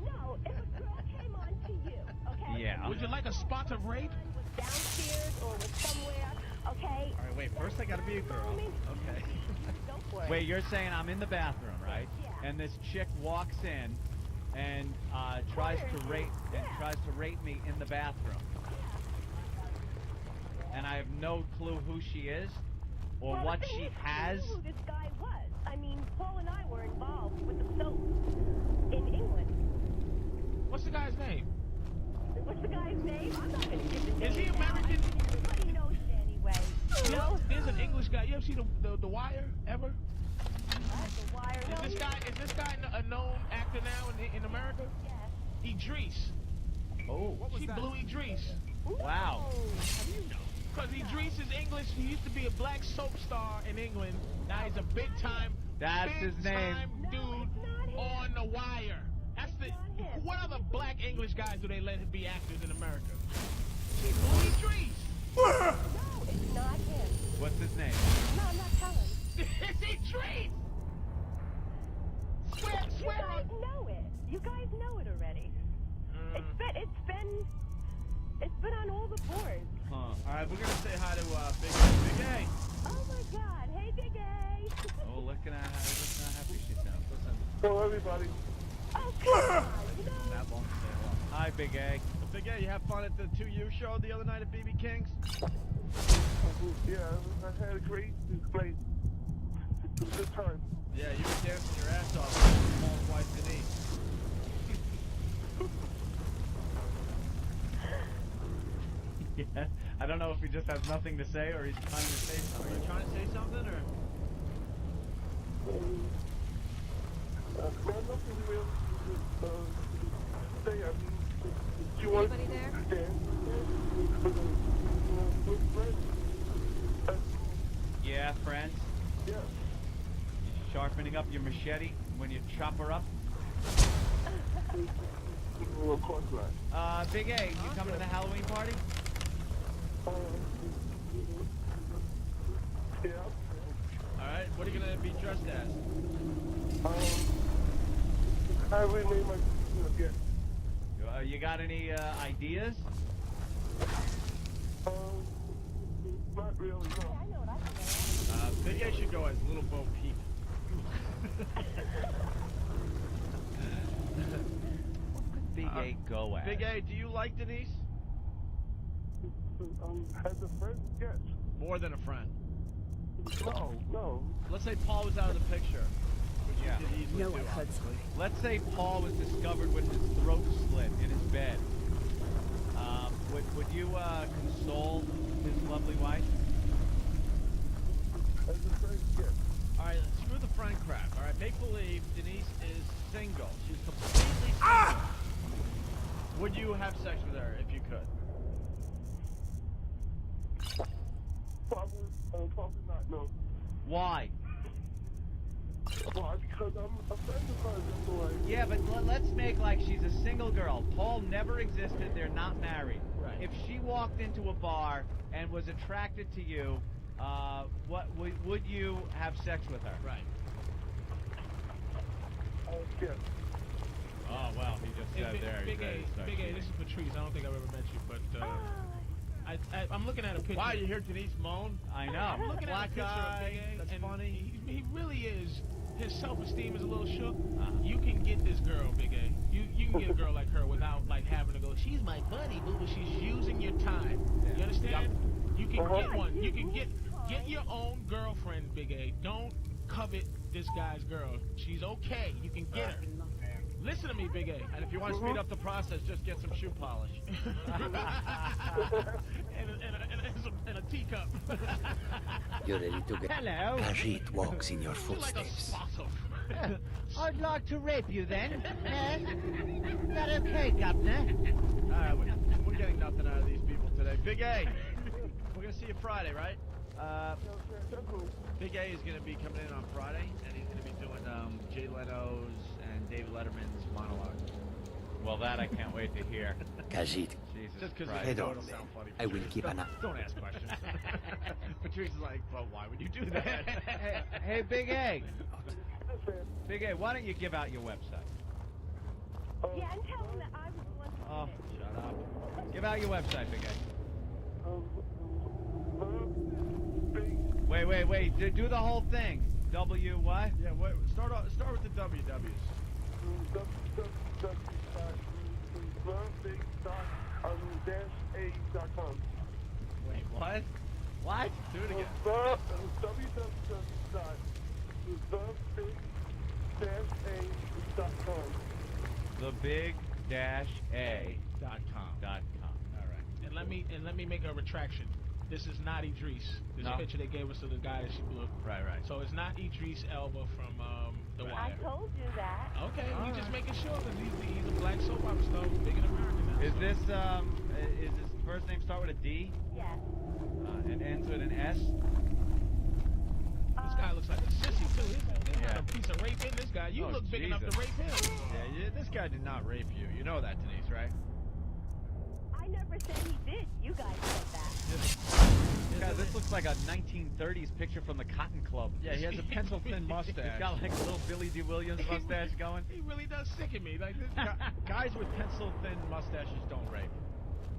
S9: No, if a girl came on to you, okay?
S2: Yeah.
S3: Would you like a spot of rape?
S9: Was downstairs or was somewhere, okay?
S1: All right, wait. First, I gotta be a girl. Okay.
S9: Go for it.
S2: Wait, you're saying I'm in the bathroom, right?
S9: Yeah.
S2: And this chick walks in and tries to rape me in the bathroom. And I have no clue who she is or
S9: Well,
S2: what
S9: the thing
S2: she
S9: is,
S2: has.
S9: I knew who this guy was. I mean, Paul and I were involved with the soap in England.
S3: What's the guy's name?
S9: What's the guy's name? I'm not going to give his name.
S3: Is he
S9: now.
S3: American?
S9: I mean, everybody knows it anyway. You know?
S3: There's an English guy. You ever see the Wire ever?
S9: The Wire. No,
S3: Is this guy a known actor now in America?
S9: Yes.
S3: Idris.
S2: Oh,
S3: She blew Idris.
S2: wow.
S3: Because Idris is English. He used to be a black soap star in England. Now he's a big time
S2: His name.
S3: dude on the Wire. That's the. What other black English guys do they let be actors in America? She blew Idris.
S9: No, it's not him.
S2: What's his name?
S9: No, I'm not telling.
S3: It's Idris.
S9: You
S3: Swear
S9: guys
S3: on.
S9: know it. You guys know it already. It's been on all the boards.
S2: Huh.
S1: All right, we're gonna say hi to Big A.
S9: Oh my God! Hey, Big A.
S2: Oh, look at how happy she sounds. Listen.
S7: Hello, everybody.
S9: Oh come on! You know,
S1: That long to say hello.
S2: Hi, Big A.
S1: Big A, you have fun at the 2U show the other night at BB King's?
S7: Yeah, I had a great good time.
S1: Yeah, you were dancing your ass off with Paul's wife Denise.
S2: Yeah. I don't know if he just has nothing to say or he's trying to say
S1: Are
S2: something.
S1: you trying to say something or?
S7: Nothing real say. I mean, do you want to dance? With friends?
S2: Yeah, friends.
S7: Yeah.
S2: Sharpening up your machete when you chop her up.
S7: Well, of course not.
S2: Big A, you coming to the Halloween party?
S7: Yeah.
S1: All right, what are you gonna be dressed as?
S7: I really made my guess.
S2: You got any ideas?
S7: Not really, no.
S9: I know what I can
S1: Big A should go as Little Bo Peep.
S2: Big A go at?
S1: Big A, do you like Denise?
S7: As a friend, yes.
S1: More than a friend.
S7: No.
S1: Let's say Paul was out of the picture. Which
S2: Yeah.
S1: you could easily
S4: No,
S1: do,
S4: I could.
S1: obviously.
S2: Let's say Paul was discovered with his throat slit in his bed. Would you console his lovely wife?
S7: As a friend, yes.
S1: All right, screw the friend crap. All right, make believe Denise is single. She's completely single. Would you have sex with her if you could?
S7: Probably not, no.
S2: Why?
S7: Why? Because I'm a friend of hers, anyway.
S2: Yeah, but let's make like she's a single girl. Paul never existed. They're not married.
S1: Right.
S2: If she walked into a bar and was attracted to you, what would you have sex with her?
S1: Right.
S7: Yes.
S2: Oh well, he just
S3: Hey,
S2: said there.
S3: Big A, this is Patrice. I don't think I've ever met you, but I'm looking at a picture.
S1: Wow, you hear Denise moan?
S2: I
S3: I'm
S2: know.
S3: looking
S1: Black
S3: at a picture
S1: guy,
S3: of Big A,
S1: that's
S3: and
S1: funny.
S3: He really is. His self-esteem is a little shook.
S2: Uh-huh.
S3: You can get this girl, Big A. You can get a girl like her without like having to go. She's my buddy, boo, but she's using your time.
S2: Yeah.
S3: You understand? You can
S7: Uh-huh.
S3: get one. You can get your own girlfriend, Big A. Don't covet this guy's girl. She's okay. You can get her. Listen to me, Big A.
S1: And if you want to speed up the process, just get some shoe polish.
S3: and a teacup.
S4: You're ready to get.
S5: Hello.
S4: Ajit walks in your
S3: You're like a
S4: footsteps.
S3: spossum.
S5: I
S2: I'd like to rape you then. Yes? Is that okay, Governor?
S1: All right, we're getting nothing out of these people today. Big A, we're gonna see you Friday, right? Big A is gonna be coming in on Friday, and he's gonna be doing Jay Leno's and David Letterman's monologue.
S2: Well, that I can't wait to hear.
S4: Kajit.
S2: Jesus
S1: Just because
S2: Christ.
S4: Head on.
S1: it'll sound funny.
S4: I will keep an eye.
S1: Don't ask questions. Patrice is like, but why would you do that?
S2: Hey, Big A. Big A, why don't you give out your website?
S9: Yeah, and tell him that I was the one who
S2: Oh,
S9: did it.
S2: shut up. Give out your website, Big A. Wait. Do the whole thing. W what?
S1: Yeah, start with the WWs.
S7: www.a.com.
S1: Wait, what? What? Do it again.
S7: www.thebig-a.com.
S2: The big dash A
S1: .com.
S2: .com.
S1: All right.
S3: And let me make a retraction. This is not Idris. This
S2: No.
S3: picture they gave us of the guy that she blew.
S1: Right.
S3: So it's not Idris Elba from The
S1: Right.
S9: I
S3: Wire.
S9: told you that.
S3: Okay,
S1: All
S3: we just
S1: right.
S3: making sure because he's a black soap opera star who's big in America now.
S2: Is
S3: so-
S2: this is his first name start with a D
S9: Yes.
S2: and ends with an S?
S3: This guy looks like a sissy too. There's
S2: Yeah.
S3: not a piece of rape in this guy. You
S2: Oh,
S3: look big enough
S2: Jesus.
S3: to rape him.
S1: Yeah, this guy did not rape you. You know that, Denise, right?
S9: I never said he did. You guys said that.
S2: God, this looks like a 1930s picture from the Cotton Club.
S1: Yeah, he has a pencil thin mustache.
S2: He's got like a little Billy D. Williams mustache going.
S3: He really does sicken me. Like this guy,
S1: Guys with pencil thin mustaches don't rape.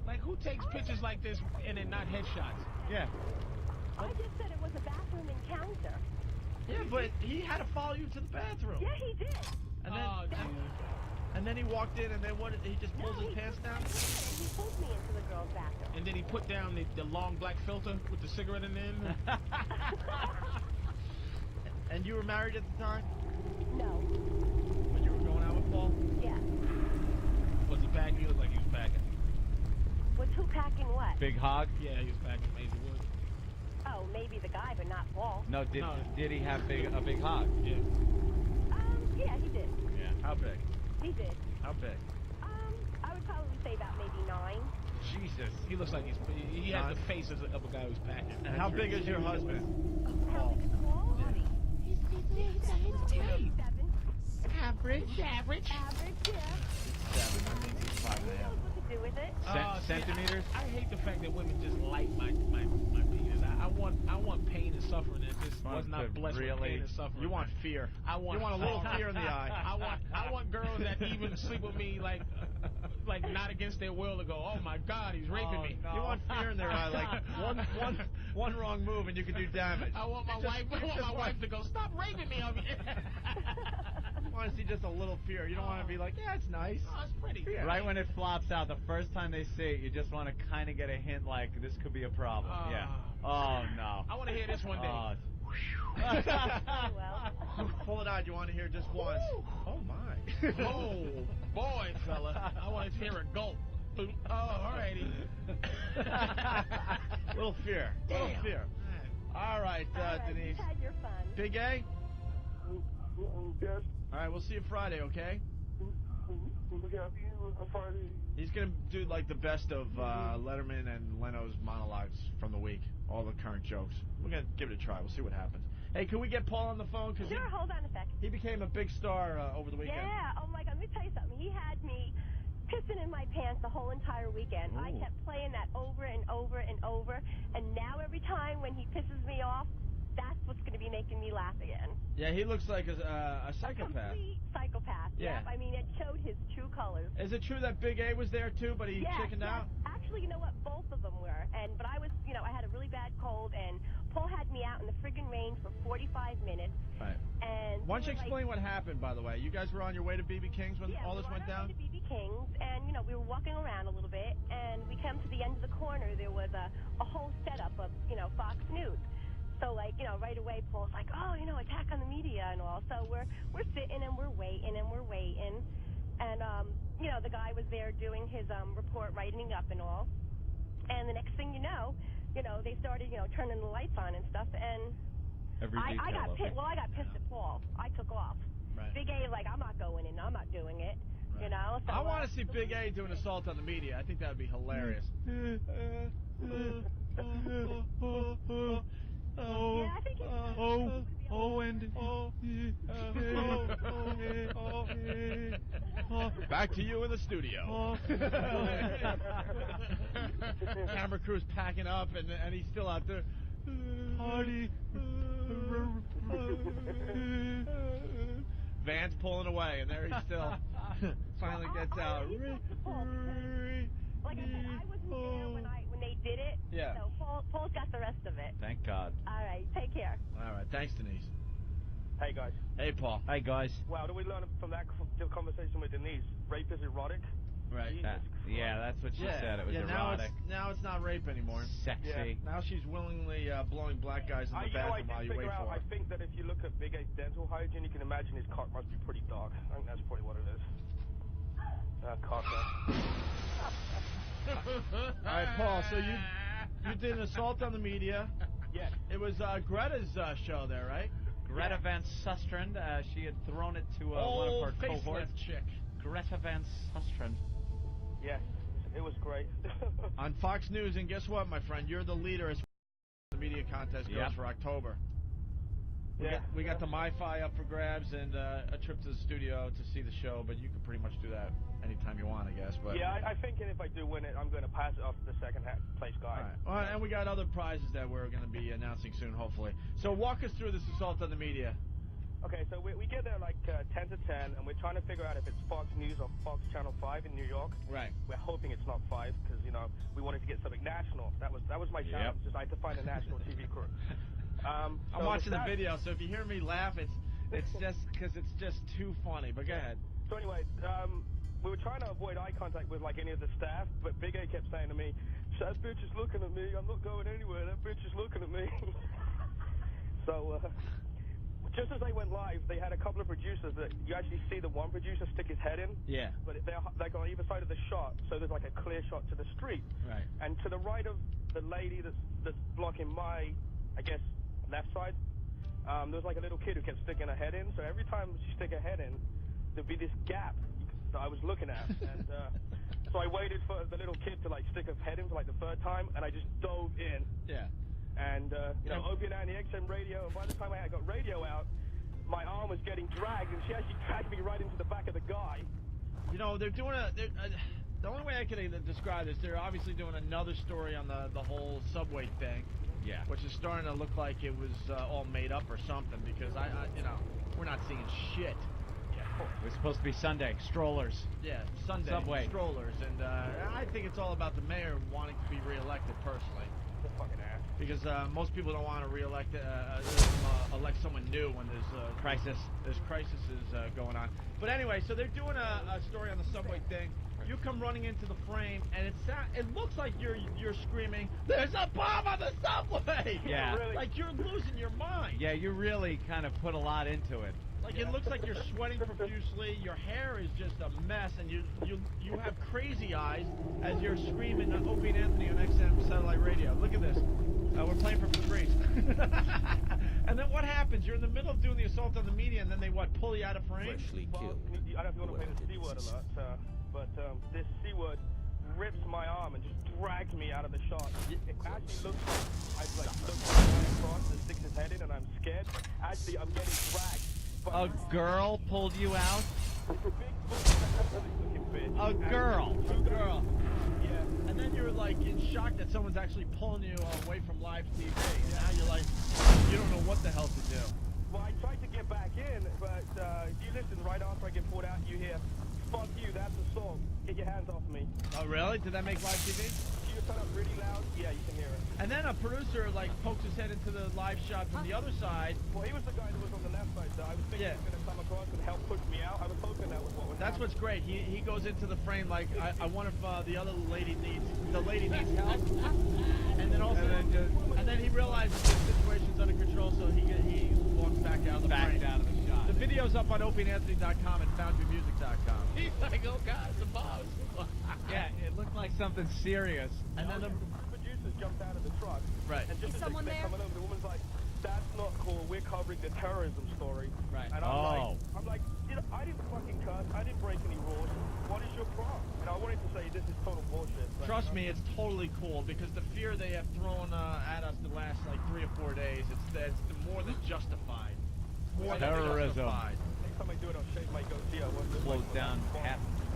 S3: like who takes pictures like this and then not headshots?
S2: Yeah.
S9: I just said it was a bathroom encounter.
S1: Yeah, but he had to follow you to the bathroom.
S9: Yeah, he did.
S1: And then,
S3: Oh,
S1: and then he walked in, and then what? He just pulls his pants down.
S9: And he pulled me into the girl's bathroom.
S3: and then he put down the long black filter with the cigarette in the end.
S1: And you were married at the time,
S9: No.
S1: when you were going out with Paul.
S9: Yeah.
S3: Was he packing? He looked like he was packing.
S9: Was who packing what?
S2: Big hog?
S3: Yeah, he was packing Maisie Wood.
S9: Oh, maybe the guy, but not Paul.
S2: No, did
S3: No.
S2: did he have a big hog?
S3: Yeah.
S9: Yeah, he did.
S2: Yeah.
S1: How big?
S9: He did.
S1: How big?
S9: I would probably say about maybe 9.
S1: Jesus.
S3: He looks like he has the face of a guy who's packing.
S1: And how big is your husband?
S9: How big is Paul? He's 7.
S3: Average.
S9: Average, yeah.
S1: 7. That means he's 5
S9: Who
S1: and a half.
S9: knows what to do with it?
S3: See,
S2: Centimeters?
S3: I hate the fact that women just like my penis. I want pain and suffering. If this was not blessed with
S2: really-
S3: pain and suffering.
S1: You want fear.
S3: I want
S1: You want a little fear in the eye.
S3: I want girls that even sleep with me like not against their will to go, oh my God, he's raping me.
S1: You want fear in their eye, like one wrong move and you can do damage.
S3: I want my wife to go, stop raping me. I mean,
S1: You want to see just a little fear. You don't want to be like, yeah, it's nice.
S3: oh, it's pretty.
S1: Yeah.
S2: Right when it flops out, the first time they see it, you just want to kind of get a hint like this could be a problem. Yeah. Oh no.
S3: I want to hear this one day.
S2: Oh.
S9: Oh, well.
S1: Pull it out. You want to hear just once. Oh my.
S3: Oh boy, fella, I want to hear a gulp. Oh, alrighty.
S1: Little fear. Little fear. All right,
S9: All right,
S1: Denise.
S9: you had your fun.
S1: Big A?
S7: Yes.
S1: All right, we'll see you Friday, okay?
S7: Look out for you on Friday.
S1: He's going to do like the best of Letterman and Leno's monologues from the week. All the current jokes. We're going to give it a try. We'll see what happens. Hey, can we get Paul on the phone? Because
S9: Sure, hold on a second.
S1: he became a big star over the weekend.
S9: Yeah, oh my God, let me tell you something. He had me pissing in my pants the whole entire weekend. I
S1: Ooh.
S9: kept playing that over and over and over, and now every time when he pisses me off, that's what's going to be making me laugh again.
S1: Yeah, he looks like a psychopath.
S9: A complete psychopath.
S1: Yeah.
S9: Yep. I mean, it showed his true colors.
S1: Is it true that Big A was there too, but he chickened out?
S9: Actually, you know what? Both of them were. But I was, I had a really bad cold, and Paul had me out in the friggin' rain for 45 minutes.
S1: Right.
S9: And
S1: Why don't you
S9: we were,
S1: explain what happened, by the way? You guys were on your way to BB King's when all this went down?
S9: Yeah, we were on our way to BB King's, and, we were walking around a little bit, and we came to the end of the corner. There was a whole setup of, Fox News. So, right away, Paul's like, oh, attack on the media and all. So we're sitting and we're waiting and we're waiting. And, the guy was there doing his report, writing up and all. And the next thing you know, they started, turning the lights on and stuff. And
S2: Every
S9: I got
S2: detail of
S9: pissed.
S2: it.
S9: Well, I got pissed at Paul. I took off.
S1: Right.
S9: Big A, I'm not doing it. You know. So,
S1: I want to see Big A do an assault on the media. I think that would be hilarious.
S9: Yeah, I think
S1: Back to you in the studio. Camera crew's packing up, and he's still out there. Party. Van's pulling away, and there he still finally gets out.
S9: Like I said, I wasn't there when they did it.
S1: Yeah.
S9: So Paul's got the rest of it.
S2: Thank God.
S9: All right. Take care.
S1: All right. Thanks, Denise.
S7: Hey, guys.
S1: Hey, Paul.
S2: Hey, guys.
S7: Wow, do we learn from that conversation with Denise? Rape is erotic?
S1: Right.
S2: Yeah, that's what she said. It was erotic.
S1: Now it's not rape anymore.
S2: Sexy.
S7: Yeah.
S1: Now she's willingly blowing black guys in the bathroom while you wait for her.
S7: I think that if you look at Big A's dental hygiene, you can imagine his cock must be pretty dark. I think that's probably what it is. Cocker.
S1: All right, Paul. So you did an assault on the media.
S7: Yeah.
S1: It was Greta's show there, right?
S2: Greta Van Susteren, she had thrown it to one of her cohorts.
S1: Chick.
S2: Greta Van Susteren.
S7: Yes, it was great.
S1: On Fox News, and guess what, my friend? You're the leader as the media contest goes for October. We got the MiFi up for grabs and a trip to the studio to see the show, but you can pretty much do that anytime you want, I guess. But
S7: yeah, I think if I do win it, I'm going to pass it off to the second place guy.
S1: All right. Well, and we got other prizes that we're going to be announcing soon, hopefully. So walk us through this assault on the media.
S7: Okay, so we get there like 10 to 10, and we're trying to figure out if it's Fox News or Fox Channel 5 in New York.
S1: Right.
S7: We're hoping it's not 5 because, you know, we wanted to get something national. That was my challenge, just I had to find a national TV crew.
S1: I'm watching the video, so if you hear me laugh, it's just because it's just too funny. But go ahead.
S7: So anyway, we were trying to avoid eye contact with like any of the staff, but Big A kept saying to me, "That bitch is looking at me. I'm not going anywhere. That bitch is looking at me." So just as they went live, they had a couple of producers that you actually see the one producer stick his head in.
S1: Yeah.
S7: But they're like on either side of the shot, so there's like a clear shot to the street.
S1: Right.
S7: And to the right of the lady that's blocking my, I guess, left side, there was like a little kid who kept sticking her head in. So every time she stick her head in, there'd be this gap that I was looking at. And so I waited for the little kid to like stick her head in for like the third time, and I just dove in.
S1: Yeah.
S7: And, you know, Opie and the XM radio, and by the time I got radio out, my arm was getting dragged, and she actually dragged me right into the back of the guy.
S1: You know, they're doing the only way I can describe this, they're obviously doing another story on the whole subway thing.
S2: Yeah.
S1: Which is starting to look like it was all made up or something, because I you know, we're not seeing shit.
S2: Yeah. It was supposed to be Sunday, strollers.
S1: Yeah, Sunday,
S2: Subway.
S1: Strollers, and I think it's all about the mayor wanting to be reelected personally.
S7: The fucking ass.
S1: Because most people don't want to reelect elect someone new when there's crisis. There's crises going on. But anyway, so they're doing a story on the subway thing. You come running into the frame, and it looks like you're screaming, "There's a bomb on the subway!"
S2: Yeah.
S7: Really?
S1: Like you're losing your mind.
S2: Yeah, you really kind of put a lot into it.
S1: Like it looks like you're sweating profusely. Your hair is just a mess, and you have crazy eyes as you're screaming Opie and Anthony on XM satellite radio. Look at this. We're playing for Patrice. And then what happens? You're in the middle of doing the assault on the media, and then they pull you out of frame?
S8: Freshly
S7: Well,
S8: killed.
S7: I don't know if you want to play the C word alert, but this C word rips my arm and just drags me out of the shot. It actually looks like I've like looked right across and sticks his head in, and I'm scared. Actually, I'm getting dragged.
S2: A girl pulled you out?
S7: Big
S2: A girl.
S7: Yeah.
S1: And then you're like in shock that someone's actually pulling you away from live TV. And now you're like, you don't know what the hell to do.
S7: Well, I tried to get back in, but if you listen right after I get pulled out, you hear, "Fuck you, that's assault. Get your hands off me."
S1: Oh, really? Did that make live TV?
S7: Can you turn up really loud? Yeah, you can hear it.
S1: And then a producer like pokes his head into the live shot from the other side.
S7: Well, he was the guy that was on the left side, so I was thinking he was going to come across and help push me out. I was hoping that was what would
S1: That's
S7: happen.
S1: what's great. He goes into the frame like, I wonder if the other lady needs help. And then also, and then he realizes the situation's under control, so he walks back out of the frame.
S2: Out of the shot.
S1: The video's up on opieandanthony.com and foundrymusic.com.
S3: He's like, "Oh God, the bombs."
S2: Yeah, it looked like something serious.
S1: And then the
S7: producers jumped out of the truck.
S1: Right.
S7: And just
S9: Is
S7: as
S9: someone
S7: they're
S9: there?
S7: coming over, the woman's like, "That's not cool. We're covering the terrorism story."
S1: Right.
S7: And I'm like, you know, I didn't fucking cuss. I this is total bullshit. But,
S1: Trust me, it's totally cool because the fear they have thrown at us the last like 3 or 4 days, it's more than justified. More than
S2: Terrorism.
S1: justified.
S7: Next time I do it, I'll shave my goatee. I won't look
S2: Close
S7: like
S2: down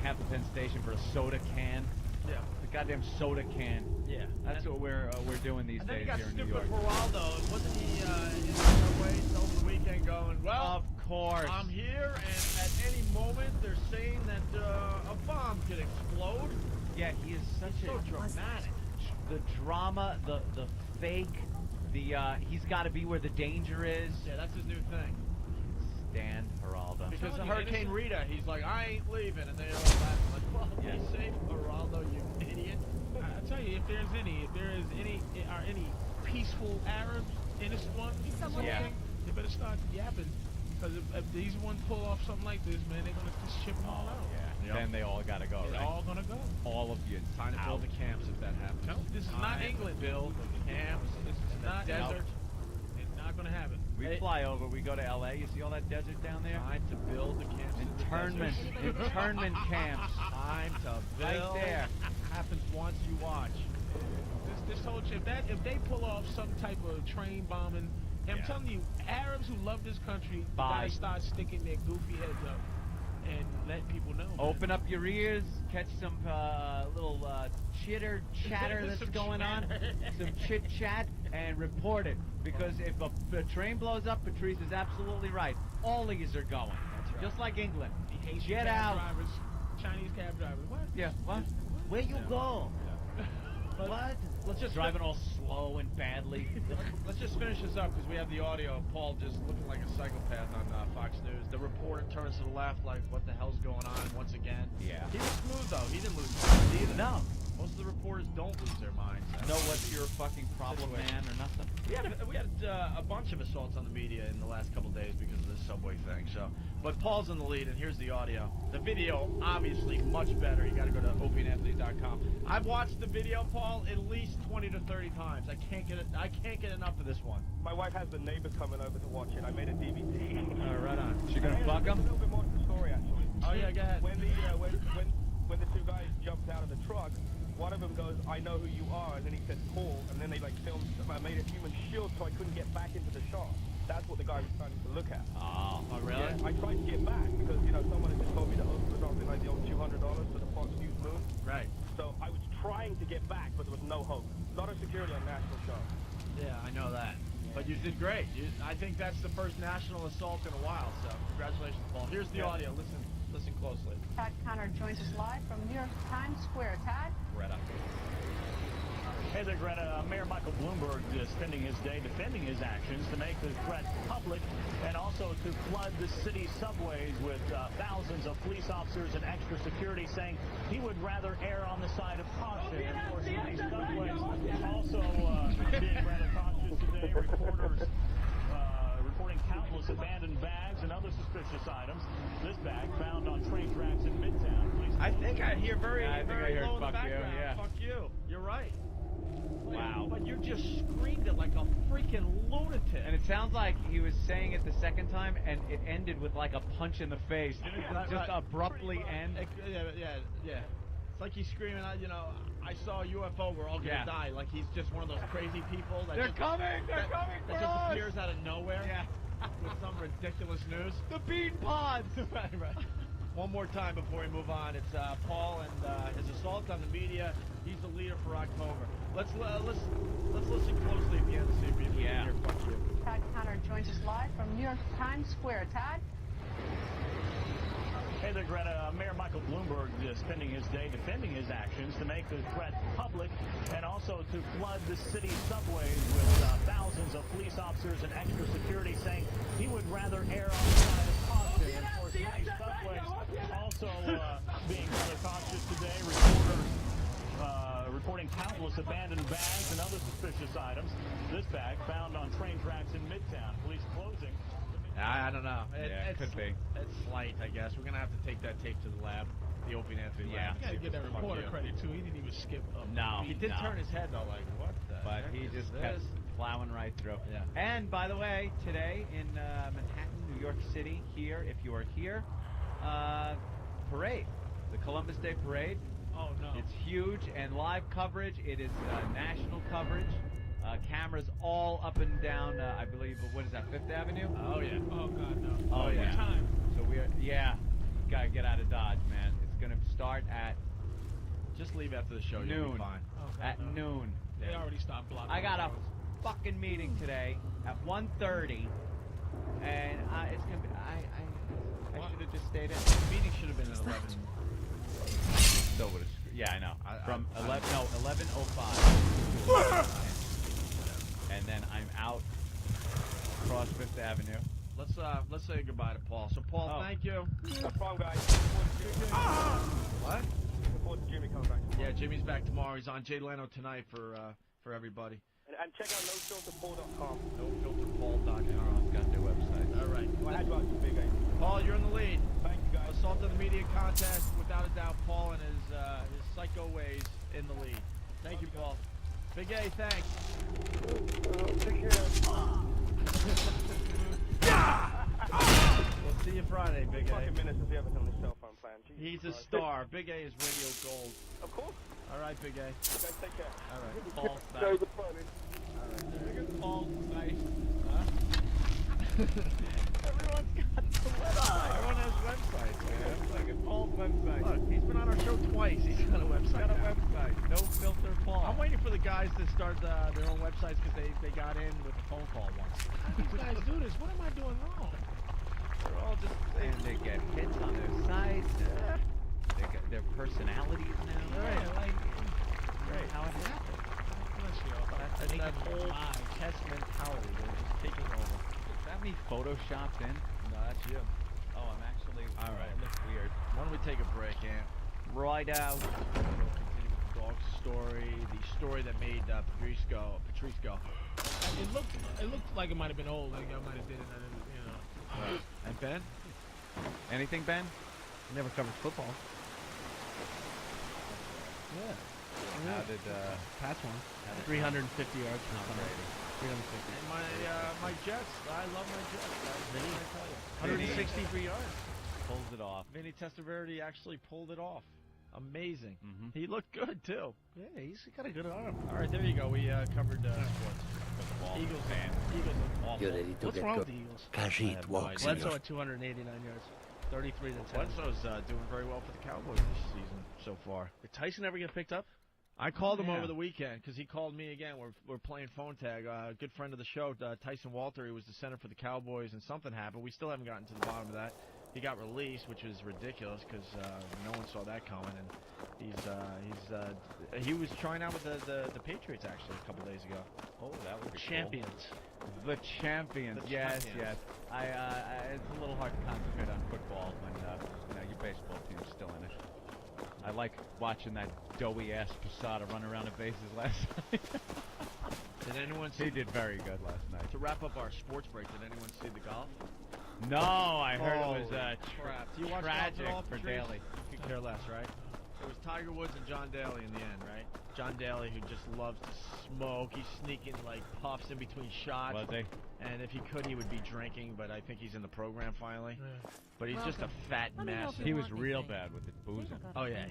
S2: half the Penn Station for a soda can.
S1: Yeah.
S2: The goddamn soda can.
S1: Yeah.
S2: That's what we're doing these
S1: And then
S2: days
S1: you got
S2: here in New
S1: stupid
S2: York.
S1: Geraldo. Wasn't he in the subway over the weekend going, well,
S2: Of course.
S1: I'm here, and at any moment they're saying that a bomb could explode.
S2: Yeah, he is such
S1: It's so
S2: a
S1: dramatic.
S2: the drama, the fake, he's got to be where the danger is.
S1: Yeah, that's his new thing.
S2: Stand Geraldo.
S1: Because
S3: telling
S1: the
S3: you,
S1: Hurricane
S3: innocent-
S1: Rita, he's like, I ain't leaving, and they're all laughing like, well,
S2: Yeah.
S1: be safe, Geraldo, you idiot.
S3: I tell you, if there is any peaceful Arabs, innocent ones,
S2: Yeah.
S3: they better start yapping. Because if these ones pull off something like this, man, they're gonna just ship them all out.
S2: Yeah.
S1: Yep.
S2: Then they all got to go,
S3: They're
S2: right?
S3: all gonna go.
S2: All of you.
S1: Time to build the camps if that happens.
S3: No, this is not England.
S1: Build the camps.
S3: This is
S1: in the
S3: not
S1: desert.
S3: It's not gonna happen.
S2: We fly over, we go to LA, you see all that desert down there?
S1: Time to build the camps. in the desert.
S2: Internment camps.
S1: Time to build.
S2: Right there.
S1: Happens once you watch.
S3: This whole trip, if they pull off some type of train bombing, I'm
S2: Yeah.
S3: telling you, Arabs who love this country
S2: Bye.
S3: gotta start sticking their goofy heads up and let people know. man.
S2: Open up your ears, catch some little chatter that's
S3: Some
S2: going on,
S3: chatter.
S2: some chit chat, and report it. Because if a train blows up, Patrice is absolutely right. All these are going.
S1: That's right.
S2: Just like England.
S3: The Asian
S2: Get
S3: cab
S2: out.
S3: drivers, Chinese cab drivers. What?
S2: Yeah, what? Where you go? What?
S1: Let's just
S2: Driving all slow and badly.
S1: Let's just finish this up because we have the audio of Paul just looking like a psychopath on Fox News. The reporter turns to the left like, what the hell's going on once again?
S2: Yeah.
S1: He was smooth though. He didn't lose his mind either.
S2: No.
S1: Most of the reporters don't lose their minds.
S2: Know what's your fucking problem, man, or nothing?
S1: We had a bunch of assaults on the media in the last couple days because of this subway thing. So, but Paul's in the lead, and here's the audio. The video, obviously, much better. You got to go to opieandanthony.com. I've watched the video, Paul, at least 20 to 30 times. I can't get enough of this one.
S7: My wife has the neighbors coming over to watch it. I made a DVD.
S1: Right on.
S2: She gonna fuck
S7: There's
S2: him?
S7: a little bit more to the story, actually.
S1: Oh yeah, go ahead.
S7: When the two guys jumped out of the truck, one of them goes, I know who you are, and then he said, Paul, and then they like filmed, I made a human shield so I couldn't get back into the shot. That's what the guy was starting to look at.
S2: Oh,
S1: really?
S7: Yeah, I tried to get back because, someone had just told me to open the something like the old $200 for the Fox News Moon.
S1: Right.
S7: So I was trying to get back, but there was no hope. Not a security on national show.
S1: Yeah, I know that. But you did great. I think that's the first national assault in a while. So congratulations, Paul. Here's the audio. Listen closely.
S10: Todd Connor joins us live from New York Times Square. Todd?
S1: Greta.
S11: Hey there, Greta. Mayor Michael Bloomberg is spending his day defending his actions to make the threat public and also to flood the city's subways with thousands of police officers and extra security, saying he would rather err on the side of caution. And of course, these subways also being rather cautious today. Reporters reporting countless abandoned bags and other suspicious items. This bag found on train tracks in Midtown.
S1: I think I hear very
S2: I think I
S1: very
S2: heard
S1: low in the
S2: fuck you,
S1: background.
S2: yeah.
S1: Fuck you. You're right.
S2: Wow.
S1: But you just screamed it like a freaking lunatic.
S2: And it sounds like he was saying it the second time, and it ended with like a punch in the face. Didn't it
S1: Right,
S2: just
S1: right.
S2: abruptly end?
S1: Yeah. It's like he's screaming, I saw a UFO, we're all gonna
S2: Yeah.
S1: die. Like he's just one of those crazy people that
S2: They're
S1: just,
S2: coming! They're coming
S1: that
S2: for
S1: just
S2: us!
S1: appears out of nowhere
S2: Yeah.
S1: with some ridiculous news.
S2: The bean pods!
S1: Right. One more time before we move on. It's Paul and his assault on the media. He's the leader for October. Let's listen closely at the end to see if we can hear fuck you.
S10: Todd Connor joins us live from New York Times Square. Todd?
S11: Hey there, Greta. Mayor Michael Bloomberg is spending his day defending his actions to make the threat public and also to flood the city's subways with thousands of police officers and extra security, saying he would rather err on the side of caution. And of course, these subways also being rather cautious today. Reporters reporting countless abandoned bags and other suspicious items. This bag found on train tracks in Midtown. Police closing.
S1: I don't know.
S2: It could be.
S1: It's slight, I guess. We're gonna have to take that tape to the lab, the Opie and Anthony lab.
S3: You gotta give that
S1: Fuck
S3: reporter
S1: you.
S3: credit too. He didn't even skip up.
S2: No.
S1: He did turn his head though, like what the
S2: But
S1: heck
S2: he
S1: is
S2: just
S1: this?
S2: kept plowing right through.
S1: Yeah.
S2: And by the way, today in Manhattan, New York City, here, if you are here, parade, the Columbus Day Parade,
S3: Oh no.
S2: It's huge and live coverage. It is national coverage. Cameras all up and down. I believe. What is that? 5th Avenue?
S1: Oh yeah.
S3: Oh god no.
S2: Oh yeah.
S3: What time?
S2: So we're gotta get out of Dodge, man. It's gonna start at
S1: Just leave after the show. You'll
S2: noon.
S1: be fine.
S3: Oh, god,
S2: At
S3: no.
S2: noon.
S3: They already stopped blocking.
S2: I got a
S3: roads.
S2: fucking meeting today at 1:30, and it's gonna be. I should have just stayed in.
S1: The meeting should have been at 11.
S2: So would have. Yeah, I know. From 11:05. And then I'm out across 5th Avenue.
S1: Let's say goodbye to Paul. So Paul, thank you.
S7: No problem, guys.
S1: What?
S7: Looking forward to Jimmy coming back tomorrow.
S1: Yeah, Jimmy's back tomorrow. He's on Jay Leno tonight for everybody.
S7: And check out nofilterpaul.com.
S1: Nofilterpaul.com.
S2: Got their website.
S1: All right.
S7: Well, how do I do big A?
S1: Paul, you're in the lead.
S7: Thank you, guys.
S1: Assault of the Media contest, without a doubt, Paul and his psycho ways in the lead. Thank you, Paul. Big A, thanks.
S7: Take care.
S1: We'll see you Friday, Big A.
S7: Fucking minutes if you ever on his cell phone plan. Jesus
S1: He's a
S7: Christ.
S1: star. Big A is radio gold.
S7: Of course.
S1: All right, Big A.
S7: You guys take care.
S1: All right.
S2: Paul's nice.
S7: Guys are funny.
S2: Paul's nice.
S1: Everyone's got the website. Everyone has websites, man.
S2: Like a Paul's website.
S1: Look, he's been on our show twice. He's got a website.
S2: No filter Paul.
S1: I'm waiting for the guys to start their own websites because they got in with a phone call once.
S3: How do you guys do this? What am I doing wrong?
S1: They're all just
S2: And they get hits on their sites. They got their personalities now.
S3: Yeah, like
S1: great.
S2: How it happened.
S3: bless you.
S1: That's that whole test mentality. They're just taking over.
S2: Is that me photoshopped in?
S1: No, that's you.
S2: Oh, I'm actually.
S1: All right.
S2: It looks weird.
S1: Why don't we take a break, Ant?
S2: Right out.
S1: We'll continue with the dog story, the story that made Patrisco.
S3: It looked like it might have been old. Like I might have did it. I didn't, you know.
S1: And Ben?
S2: Anything, Ben?
S5: Never covered football.
S1: Yeah.
S2: How did
S5: Pats won. 350 yards from
S2: Tom
S5: Sunday.
S2: Brady?
S5: 350.
S1: And my Jets. I love my Jets, guys. Vinny, I tell you.
S5: 163 yards.
S2: Pulls it off.
S1: Vinny Testaverde actually pulled it off. Amazing.
S2: Mhm.
S1: He looked good, too.
S5: Yeah, he's got a good arm.
S1: All right, there you go. We covered sports.
S2: Football.
S1: Eagles
S2: fan.
S1: Eagles are awful.
S4: You're ready to
S5: What's
S4: get
S5: wrong
S4: go.
S5: with the Eagles?
S4: Kajit
S1: no
S4: walks in
S5: Bledsoe
S4: your...
S5: at 289 yards. 33 to 10.
S1: Bledsoe's doing very well for the Cowboys this season so far.
S5: Did Tyson ever get picked up?
S1: I called him
S2: Yeah.
S1: over the weekend because he called me again. We're playing phone tag. A good friend of the show, Tyson Walter, he was the center for the Cowboys, and something happened. We still haven't gotten to the bottom of that. He got released, which was ridiculous because no one saw that coming. And he was trying out with the Patriots actually a couple days ago.
S2: Oh, that would be
S5: Champions.
S2: Cool. The champions.
S1: The
S2: Yes,
S1: champions.
S2: yes. It's a little hard to concentrate on football when your baseball team's still in it. I like watching that doughy-ass Posada run around the bases last night.
S1: Did anyone see?
S2: He did very good last night.
S1: To wrap up our sports break, did anyone see the golf?
S2: No, I heard it was
S1: Holy crap. Do you watch golf
S2: tragic
S1: at all,
S2: for
S1: Patrice?
S2: Daly.
S1: You could care less, right? It was Tiger Woods and John Daly in the end, right? John Daly, who just loves to smoke. He's sneaking like puffs in between shots.
S2: Was he?
S1: And if he could, he would be drinking, but I think he's in the program finally.
S3: Yeah.
S1: But he's just a fat mess.
S2: He was real bad with the boozing.
S1: Oh yeah,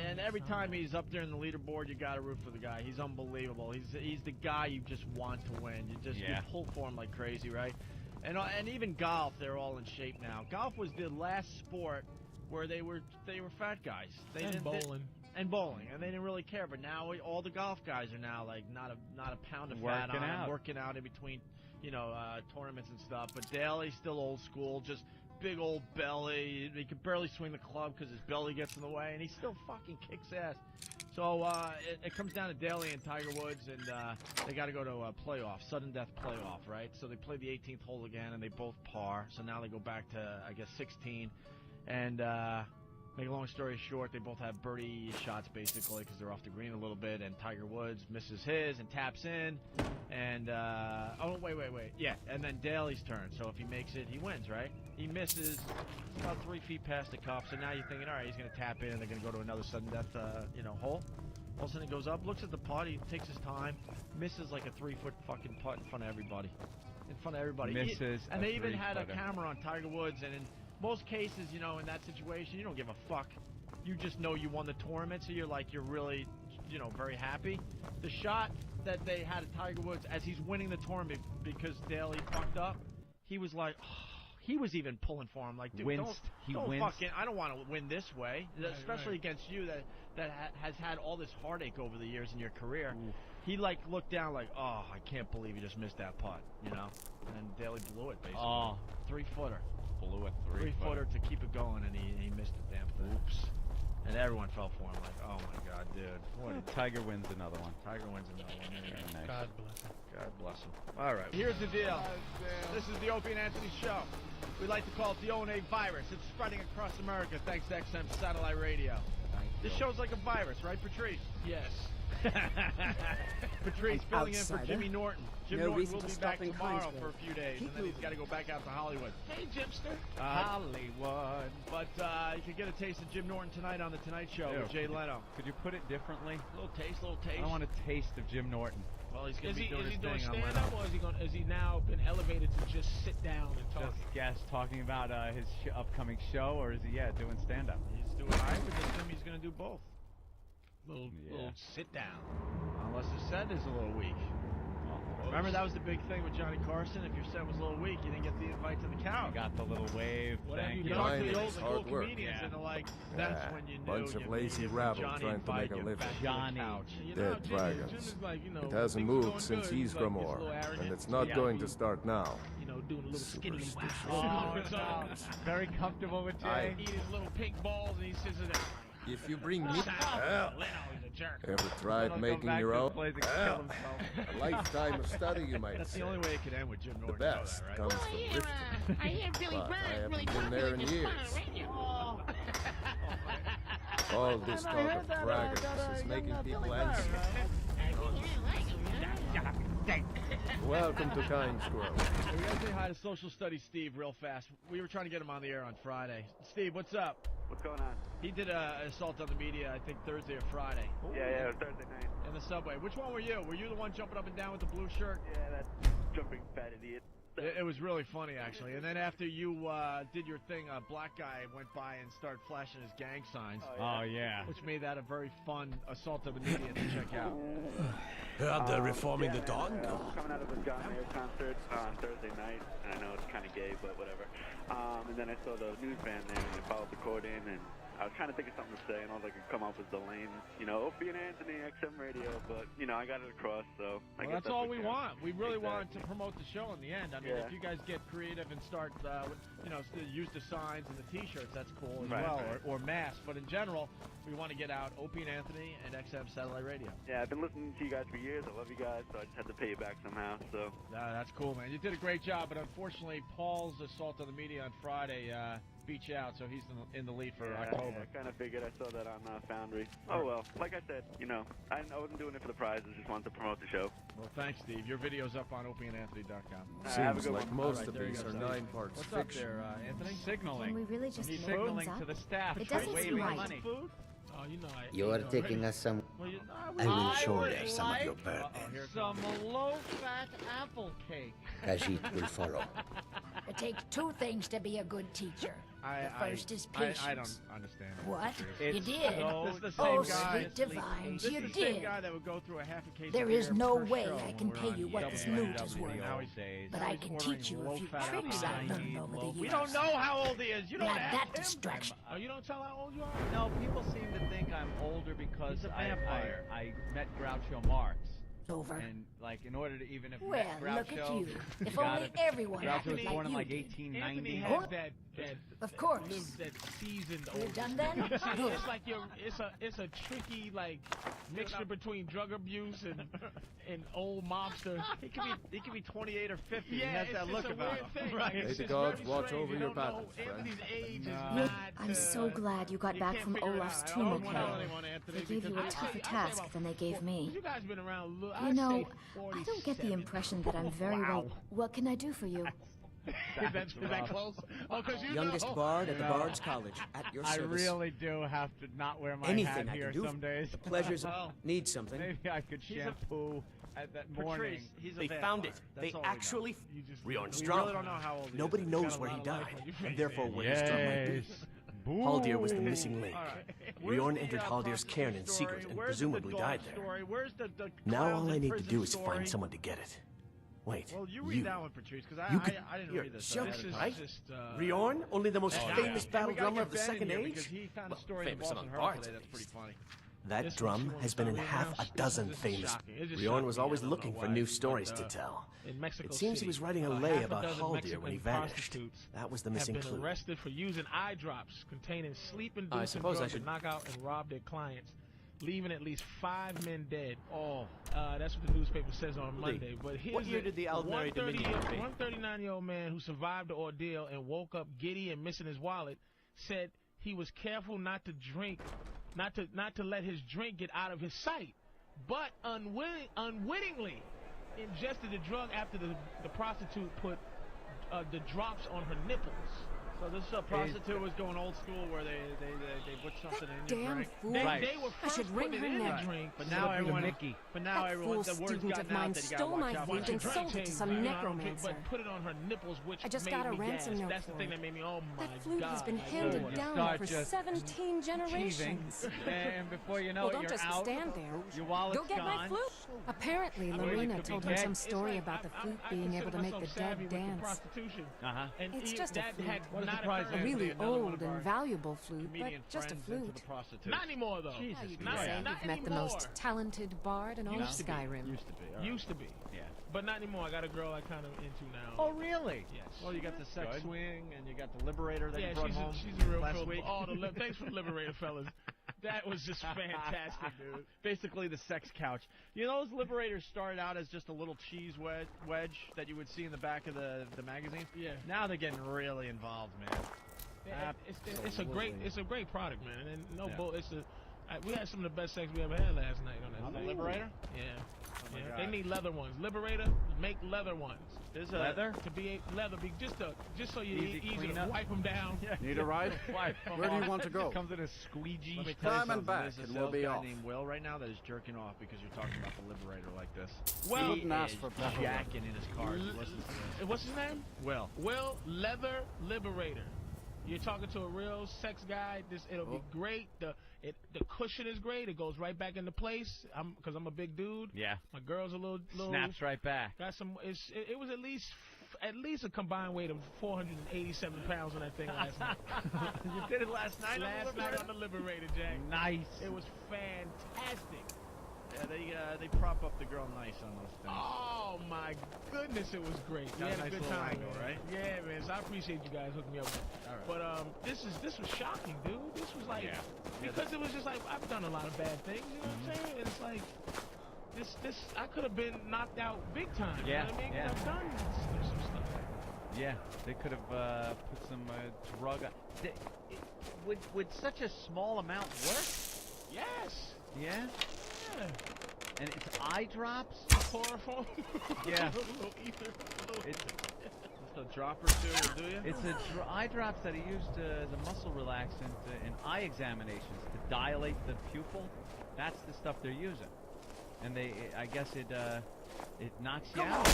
S1: and every time he's up there in the leaderboard, you gotta root for the guy. He's unbelievable. He's the guy you just want to win. You pull for him like crazy, right? And even golf, they're all in shape now. Golf was the last sport where they were fat guys.
S3: And bowling.
S1: And bowling, and they didn't really care. But now all the golf guys are now like not a pound of fat on them, working out in between, tournaments and stuff. But Daly's still old school, just big old belly. He can barely swing the club because his belly gets in the way, and he still fucking kicks ass. So it comes down to Daly and Tiger Woods, and they got to go to a playoff, sudden death playoff, right? So they play the 18th hole again, and they both par. So now they go back to, I guess, 16. And make a long story short, they both have birdie shots, basically, because they're off the green a little bit. And Tiger Woods misses his and taps in. And, wait. Yeah, and then Daly's turn. So if he makes it, he wins, right? He misses about 3 feet past the cup. So now you're thinking, all right, he's going to tap in, and they're going to go to another sudden death, hole. All of a sudden he goes up, looks at the putt, he takes his time, misses like a 3-foot fucking putt in front of everybody. And they even had a camera on Tiger Woods, and most cases, you know, in that situation, you don't give a fuck. You just know you won the tournament, so you're really, you know, very happy. The shot that they had at Tiger Woods as he's winning the tournament because Daly fucked up, he was like, oh, he was even pulling for him, like, dude, don't fucking, I don't want to win this way, especially against you that has had all this heartache over the years in your career. Oof. He like looked down like, oh, I can't believe you just missed that putt, you know, and then Daly blew it basically. Oh, 3-footer.
S2: Blew it
S1: 3-footer to keep it going, and he missed the damn thing. Oops. And everyone fell for him, like, oh my God, dude. What
S2: Tiger wins another one.
S1: Tiger wins another one.
S2: Nice.
S5: God bless him.
S1: God bless him. All right, here's the deal. This is the Opie and Anthony Show. We like to call it the O&A virus. It's spreading across America thanks to XM Satellite Radio. This show's like a virus, right, Patrice?
S3: Yes.
S1: Patrice filling in for
S4: outsider.
S1: Jimmy Norton. Jim
S4: No
S1: Norton
S4: reason
S1: will
S4: to
S1: be
S4: stop
S1: back
S4: in
S1: tomorrow
S4: Hinesville.
S1: for a few days, and then he's got to go back out to Hollywood.
S3: Hey, Jimster.
S2: Hollywood.
S1: But you can get a taste of Jim Norton tonight on The Tonight Show with Jay Leno.
S2: Could you put it differently?
S1: Little taste.
S2: I don't want a taste of Jim Norton.
S1: Well, he's going to
S3: Is
S1: be doing
S3: he
S1: his
S3: doing
S1: thing on
S3: stand
S1: Leno.
S3: up, or is he now been elevated to just sit down and talk?
S2: Just guest talking about his upcoming show, or is he doing stand up?
S1: He's doing. I would assume he's going to do both.
S3: Little sit down.
S1: Unless his set is a little weak. Remember, that was the big thing with Johnny Carson. If your set was a little weak, you didn't get the invite to the couch.
S2: You got the little wave thing.
S1: You talk to the old
S8: hard
S1: school
S8: work.
S1: comedians, and they're like, that's when you knew.
S8: Bunch of
S1: you
S8: lazy
S1: needed
S8: rabble
S1: Johnny
S8: trying to make a
S1: invited you
S8: living.
S1: back to the
S2: Johnny.
S1: couch.
S8: Dead dragons. It hasn't moved since Ysgramor, and it's not going to start now.
S3: You know, doing a little skinny.
S2: Very comfortable with Jay.
S3: Eat his little pink balls, and he sits there.
S8: If you bring me...
S3: Leno, he's a jerk.
S8: Ever tried making your own? A lifetime of study, you might
S1: That's
S8: say.
S1: the only way it could end with Jim
S8: The
S1: Norton.
S8: best
S1: Right?
S8: comes from lifting.
S10: I hear Billy
S8: But I
S10: Brown really
S8: haven't been there in
S10: popular
S8: years. All this talk of dragons is making people anxious. Welcome to Kind Squirrel.
S1: Hey, we gotta say hi to Social Studies Steve real fast. We were trying to get him on the air on Friday. Steve, what's up?
S12: What's going on?
S1: He did an assault on the media, I think Thursday or Friday.
S12: Yeah, it was Thursday night.
S1: In the subway. Which one were you? Were you the one jumping up and down with the blue shirt?
S12: Yeah, that jumping fat idiot.
S1: It was really funny, actually. And then after you did your thing, a black guy went by and started flashing his gang signs.
S2: Oh, yeah.
S1: Which made that a very fun assault of the media to check out.
S13: Heard they're reforming the dog?
S12: Coming out of a John Mayer concert on Thursday night, and I know it's kind of gay, but whatever. And then I saw the news van there, and I followed the court in, and I was trying to think of something to say, and all I could come up with the lame, you know, Opie and Anthony, XM Radio, but, you know, I got it across, so I guess
S1: That's all we
S12: what
S1: want. We really wanted
S12: Exactly.
S1: to promote the show in the end. I mean, if you guys get creative and start, you know, use the signs and the T-shirts, that's cool as well, or masks. But in general, we want to get out Opie and Anthony and XM Satellite Radio.
S12: Yeah, I've been listening to you guys for years. I love you guys, so I just had to pay you back somehow, so.
S1: That's cool, man. You did a great job, but unfortunately, Paul's assault on the media on Friday beat you out, so he's in the lead for October.
S12: Yeah, I kind of figured. I saw that on Foundry. Oh, well, like I said, you know, I wasn't doing it for the prizes. Just wanted to promote the show.
S1: Well, thanks, Steve. Your video's up on opieandanthony.com.
S8: Seems like most of these are 9 parts
S1: What's
S8: fiction.
S1: up there, Anthony?
S2: Signaling.
S14: Can we really just
S2: He's
S14: load
S2: signaling
S14: things
S2: to
S14: up?
S2: the staff.
S14: It doesn't seem
S2: waving
S14: right.
S2: money.
S1: Food?
S3: Oh, you know,
S4: You're taking us some... I will shoulder some of your burden.
S2: Some low-fat apple cake.
S4: Khajiit will follow.
S14: It takes 2 things to be a good teacher. The first is patience.
S1: I don't understand.
S14: What?
S1: It's
S14: You did?
S1: This is the
S14: Oh,
S1: same guy.
S14: sweet divines,
S1: This
S14: you
S1: is the same
S14: did.
S1: guy that would go through a half a case
S14: There
S1: of
S14: is
S1: beer
S14: no
S1: per
S14: way
S1: show
S14: I
S1: when
S14: can
S1: we're
S14: pay
S1: on
S14: you what this loot is worth.
S1: Now
S14: But I can teach you a few tricks I've learned over the years.
S1: We don't know how old he is. You don't
S14: Now
S1: ask
S14: that
S1: him.
S14: distraction.
S3: Oh, you don't tell how old you are?
S2: No, people seem to think I'm older because
S1: He's a vampire.
S2: I met Groucho Marx.
S14: Over.
S2: And, like, in order to even have
S14: Well,
S2: met Groucho,
S14: look at you. If
S2: gotta-
S14: only everyone
S2: Groucho
S14: acted
S2: was
S14: like
S2: born in
S14: you
S2: like
S14: did.
S2: 1890.
S3: Anthony has that
S14: Of course.
S3: that seasoned
S14: You're
S3: old.
S14: done then?
S3: See,
S14: Good.
S3: it's like it's a tricky like mixture between drug abuse and old mobster.
S1: He could be 28 or 50. He
S3: Yeah,
S1: has that
S3: it's
S1: look
S3: a
S1: about
S3: weird
S1: him.
S3: thing.
S1: Right.
S8: May
S3: It's
S8: the
S3: just
S8: gods
S3: very
S8: watch
S3: strange.
S8: over
S3: You
S8: your
S3: don't know.
S8: battles, friend.
S3: Anthony's age is
S14: Look,
S3: not.
S14: I'm so glad you got back
S3: can't
S14: from
S3: figure it
S14: Olaf's
S3: out. I
S14: tomb
S3: don't wanna
S14: okay.
S3: tell anyone, Anthony,
S14: They gave you a
S3: because
S14: tougher
S3: I'll say
S14: task
S3: about
S14: than they gave me.
S3: You guys been around.
S14: You know, I don't get the impression that I'm very well. What can I do for you?
S3: Is that close? Oh, because you
S15: Youngest
S3: know.
S15: bard at the Bard's College, at your
S2: I
S15: service.
S2: really do have to not wear my
S15: Anything
S2: hat
S15: I
S2: here
S15: can do
S2: some days.
S15: The pleasures of need something.
S2: Maybe I could shampoo at that morning.
S13: They found it. They actually. Ryorn's drum.
S1: really don't know how old he
S13: Nobody
S1: is.
S13: knows where he died, and therefore where his drum might be. Haldir was the missing link. Ryorn entered Haldir's cairn in secret and presumably died there. Now all I need to do is find someone to get it. Wait,
S1: well, you read that one, Patrice, because I didn't read this.
S13: Sure, right? Ryorn, only the most famous battle drummer of the Second Age?
S1: He found a story
S13: famous
S1: in
S13: among
S1: Boston
S13: bards,
S1: Herald today that's pretty funny.
S13: That drum has been in half a dozen famous. Ryorn was always looking for new stories to tell. It seems he was writing a lay about Haldir when he vanished. That was the missing
S3: clue. Have been
S13: clue.
S3: arrested for using eye drops containing sleep-inducing drugs to knock out and rob their clients, leaving at least 5 men dead. That's what the newspaper says on Monday. But here's
S13: What year did the Aldmeri Dominion invade?
S3: One 39-year-old man who survived the ordeal and woke up giddy and missing his wallet said he was careful not to drink, not to let his drink get out of his sight, but unwittingly ingested the drug after the prostitute put the drops on her nipples.
S1: So this prostitute was going old school where they put something in your drink.
S14: Fool.
S3: They were
S14: I should
S3: first
S14: wring
S3: putting
S14: her
S3: it in
S14: neck.
S3: the drink.
S1: But now everyone, the
S14: That fool
S1: word's
S14: student
S1: gotten
S14: of mine
S1: out that you gotta
S14: stole
S1: watch
S14: my
S1: out
S14: flute
S1: for
S14: and sold it to some necromancer.
S3: But put it on her nipples, which
S14: I just
S3: made
S14: got a
S3: me
S14: ransom
S3: gas.
S14: note
S3: That's the
S14: for
S3: thing
S14: it.
S3: that made me, oh my
S14: That flute
S3: God.
S14: has been
S3: like,
S14: handed
S3: Lord.
S14: down for 17 generations.
S2: And before you know
S14: Well,
S2: it,
S14: don't
S2: you're
S14: just
S2: out.
S14: stand there.
S2: Your wallet's
S14: Go get
S2: gone.
S14: my flute. Apparently,
S2: I mean, it
S14: Lorena
S2: could be
S14: told him
S2: dead.
S14: some
S2: It's
S14: story
S3: like,
S14: about the flute
S3: I
S14: being able to
S3: consider
S14: make the
S3: myself savvy
S14: dead
S3: with the
S14: dance.
S3: prostitution. And
S14: It's just a
S3: that
S14: flute.
S3: had
S1: What a
S3: not
S1: surprise.
S3: occurred.
S14: A really
S1: Another one
S14: old
S1: of
S14: and
S1: our
S14: valuable flute, but
S1: comedian
S14: just a
S1: friends into
S14: flute.
S1: the prostitute.
S3: Not anymore, though.
S14: You can
S3: Not
S14: say
S3: not
S14: you've met the
S3: anymore.
S14: most talented bard in all of
S3: Used to be.
S14: Skyrim.
S1: Used to be. all right.
S3: Used to be.
S2: Yeah.
S3: But not anymore. I got a girl I kind of into now.
S2: Oh, really?
S3: Yes.
S1: Well, you got the sex
S2: Good.
S1: swing, and you got the Liberator that
S3: Yeah,
S1: you brought home
S3: she's a real
S1: last
S3: cool.
S1: week.
S3: Thanks for the Liberator, fellas. That was just fantastic, dude.
S1: Basically, the sex couch. You know, those Liberators started out as just a little cheese wedge that you would see in the back of the magazine.
S3: Yeah.
S1: Now they're getting really involved, man.
S3: Yeah, it's a great product, man. And no
S1: Yeah.
S3: bull. We had some of the best sex we ever had last night on that.
S1: On the
S3: thing.
S1: Liberator?
S3: Yeah.
S1: Oh my
S3: Yeah.
S1: God.
S3: They need leather ones. Liberator, make leather ones.
S1: There's
S2: Leather?
S3: To be leather, just so you
S2: Easy
S3: easy to
S2: cleanup?
S3: wipe them down.
S8: Need a ride?
S2: Wipe.
S8: Where do you want to go?
S2: Comes in a squeegee.
S1: Let me tell you
S8: Climb and
S1: something.
S8: back,
S1: There's a
S8: and we'll be
S1: sales guy
S8: off.
S1: named Will right now that is jerking off because you're talking about the Liberator like this.
S3: Well,
S1: He
S8: wouldn't ask
S1: is
S8: for better.
S1: jacking in his car. He listens to this.
S3: What's his name?
S1: Will.
S3: Will Leather Liberator. You're talking to a real sex guy. It'll be great. The cushion is great. It goes right back into place. Because I'm a big dude.
S2: Yeah.
S3: My girl's a little
S2: Snaps right back.
S3: Got some. It was at least a combined weight of 487 pounds on that thing last night.
S1: You did it last night.
S3: Last night on the Liberator, Jack.
S2: Nice.
S3: It was fantastic.
S1: Yeah, they prop up the girl nice on those things.
S3: Oh my goodness, it was great. We
S1: Got a
S3: had a
S1: nice
S3: good
S1: little
S3: time,
S1: angle,
S3: man.
S1: right?
S3: Yeah, man. So I appreciate you guys hooking me up.
S1: All right.
S3: But this was shocking, dude. This was like because it was just like I've done a lot of bad things. You know what I'm saying? And it's like this I could have been knocked out big time.
S2: Yeah,
S3: You know what I mean?
S2: yeah.
S3: I've done some stuff.
S2: Yeah, they could have put some drug. Would such a small amount work?
S3: Yes.
S2: Yeah.
S3: Yeah.
S2: And it's eye drops.
S3: Chloroform.
S2: Yeah.
S3: a little ether.
S1: It's just a drop or two, will do you?
S2: It's eye drops that are used as a muscle relaxant in eye examinations to dilate the pupil. That's the stuff they're using, and I guess it knocks you out.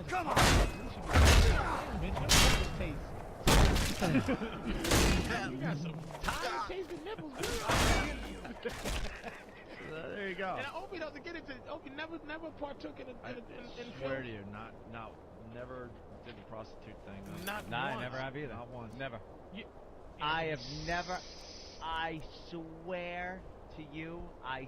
S3: Come on. You got some tired tasting nipples, dude.
S1: There you go.
S3: And Opie doesn't get into. Opie never partook in
S1: I swear to you, never did the prostitute thing.
S3: Not
S2: Nah,
S3: once.
S2: I never have either.
S1: Not once.
S2: Never.
S3: You,
S2: I have never. I swear to you, I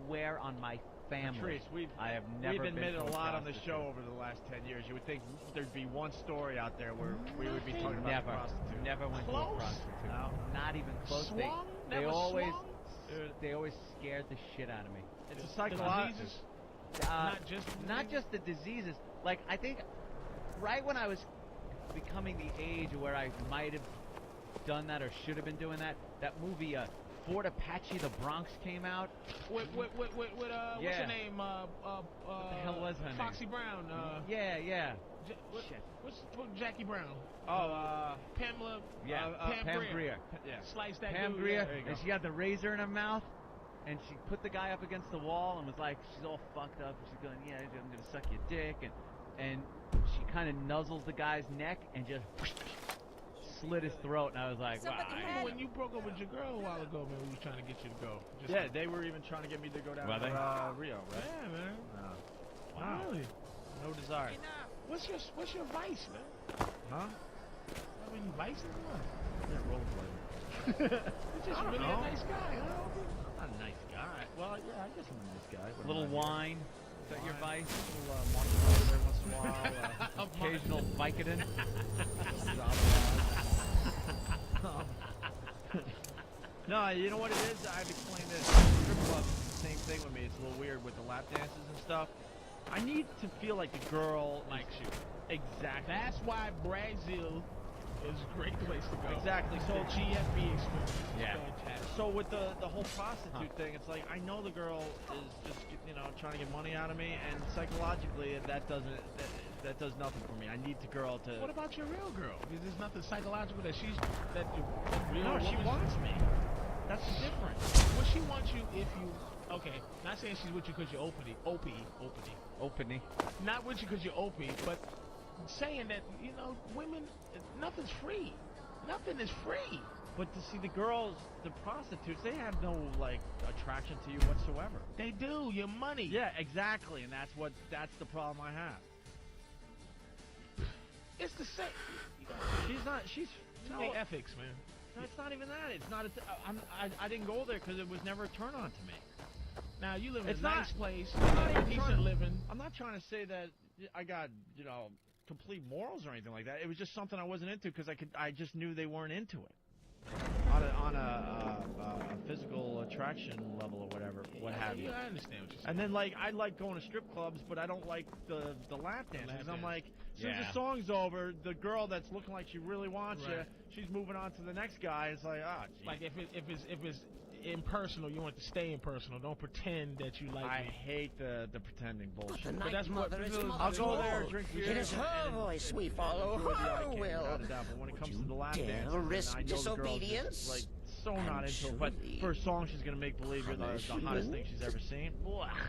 S2: swear on my family.
S1: Patrice,
S2: I have never
S1: we've
S2: been
S1: admitted
S2: to
S1: a lot on the
S2: prostitute.
S1: show over the last 10 years. You would think there'd be one story out there where we would be talking about
S2: Never,
S1: a prostitute.
S2: never went to a
S3: Close?
S2: prostitute.
S1: No.
S2: Not even close.
S3: Swung?
S2: They
S3: Never
S2: always,
S3: swung?
S2: they always scared the shit out of me.
S1: It's a
S3: The
S1: psychological.
S3: diseases?
S2: Not just the diseases. Like I think, right when I was becoming the age where I might have done that or should have been doing that, that movie Fort Apache, The Bronx came out.
S3: What's her name?
S2: What the hell was her name?
S3: Foxy Brown.
S2: Yeah.
S3: What's Jackie Brown? Pamela.
S2: Yeah, Pam Grier.
S3: Yeah. Slice that
S2: Pam
S3: dude.
S2: Grier,
S3: Yeah,
S2: and she had the razor in her mouth, and she put the guy up against the wall and was like, she's all fucked up, and she's going, yeah, I'm gonna suck your dick, and she kind of nuzzles the guy's neck and just slit his throat, and I was like, wow.
S3: I remember when you broke up with your girl a while ago, man, we were trying to get you to go.
S1: Yeah, they were even trying to get me to go down to Rio, right?
S3: Yeah, man.
S1: Wow. Really? No desire.
S3: What's your vice, man?
S1: Huh?
S3: I mean, vice is what?
S1: Yeah, rollerblading.
S3: You're just really a nice guy, huh?
S1: I'm not a nice guy. Well, yeah, I guess I'm a nice guy.
S2: A little wine. Is that your vice?
S1: A little marshmallows every once in a while.
S2: Occasional Vicodin.
S1: No, you know what it is? I've explained this. Strip club is the same thing with me. It's a little weird with the lap dances and stuff. I need to feel like the girl likes you. Exactly.
S3: That's why Brazil is a great place to go.
S1: Exactly. So
S3: the GFB experience.
S2: Yeah.
S3: Fantastic.
S1: So with the whole prostitute thing, it's like I know the girl is just trying to get money out of me, and psychologically that does nothing for me. I need the girl to.
S3: What about your real girl? Is there nothing psychological that she's that the real
S1: No, she
S3: woman-
S1: wants me. That's different.
S3: Well, she wants you if you. Okay, not saying she's with you because you're opie. Not with you because you're opie, but saying that women, nothing's free. Nothing is free.
S1: But to see the girls, the prostitutes, they have no attraction to you whatsoever.
S3: They do. Your money.
S1: Yeah, exactly, and that's the problem I have.
S3: It's the same.
S1: She's
S3: too many ethics, man.
S1: No, it's not even that. It's not. I didn't go there because it was never a turn on to me.
S3: Now you live in
S1: It's
S3: a
S1: not-
S3: nice place,
S1: I'm not even
S3: decent
S1: trying to-
S3: living.
S1: I'm not trying to say that I got complete morals or anything like that. It was just something I wasn't into because I just knew they weren't into it. On a physical attraction level or whatever, what have you.
S3: I understand what you're saying.
S1: And then I like going to strip clubs, but I don't like the lap dances. I'm like, as soon as the song's over, the girl that's looking like she really wants you, she's moving on to the next guy. It's like, geez.
S3: Like if it's impersonal, you want it to stay impersonal. Don't pretend that you like
S1: I
S3: me.
S1: hate the pretending bullshit.
S3: But that's what
S1: I'll go there, drink beer.
S15: It is her voice we follow, her will.
S1: Without a doubt, but when it comes to the lap
S15: dare
S1: dances,
S15: risk
S1: I know the girl's
S15: disobedience?
S1: just, so not into it. But for a song, she's gonna make believe you're the hottest thing she's ever seen.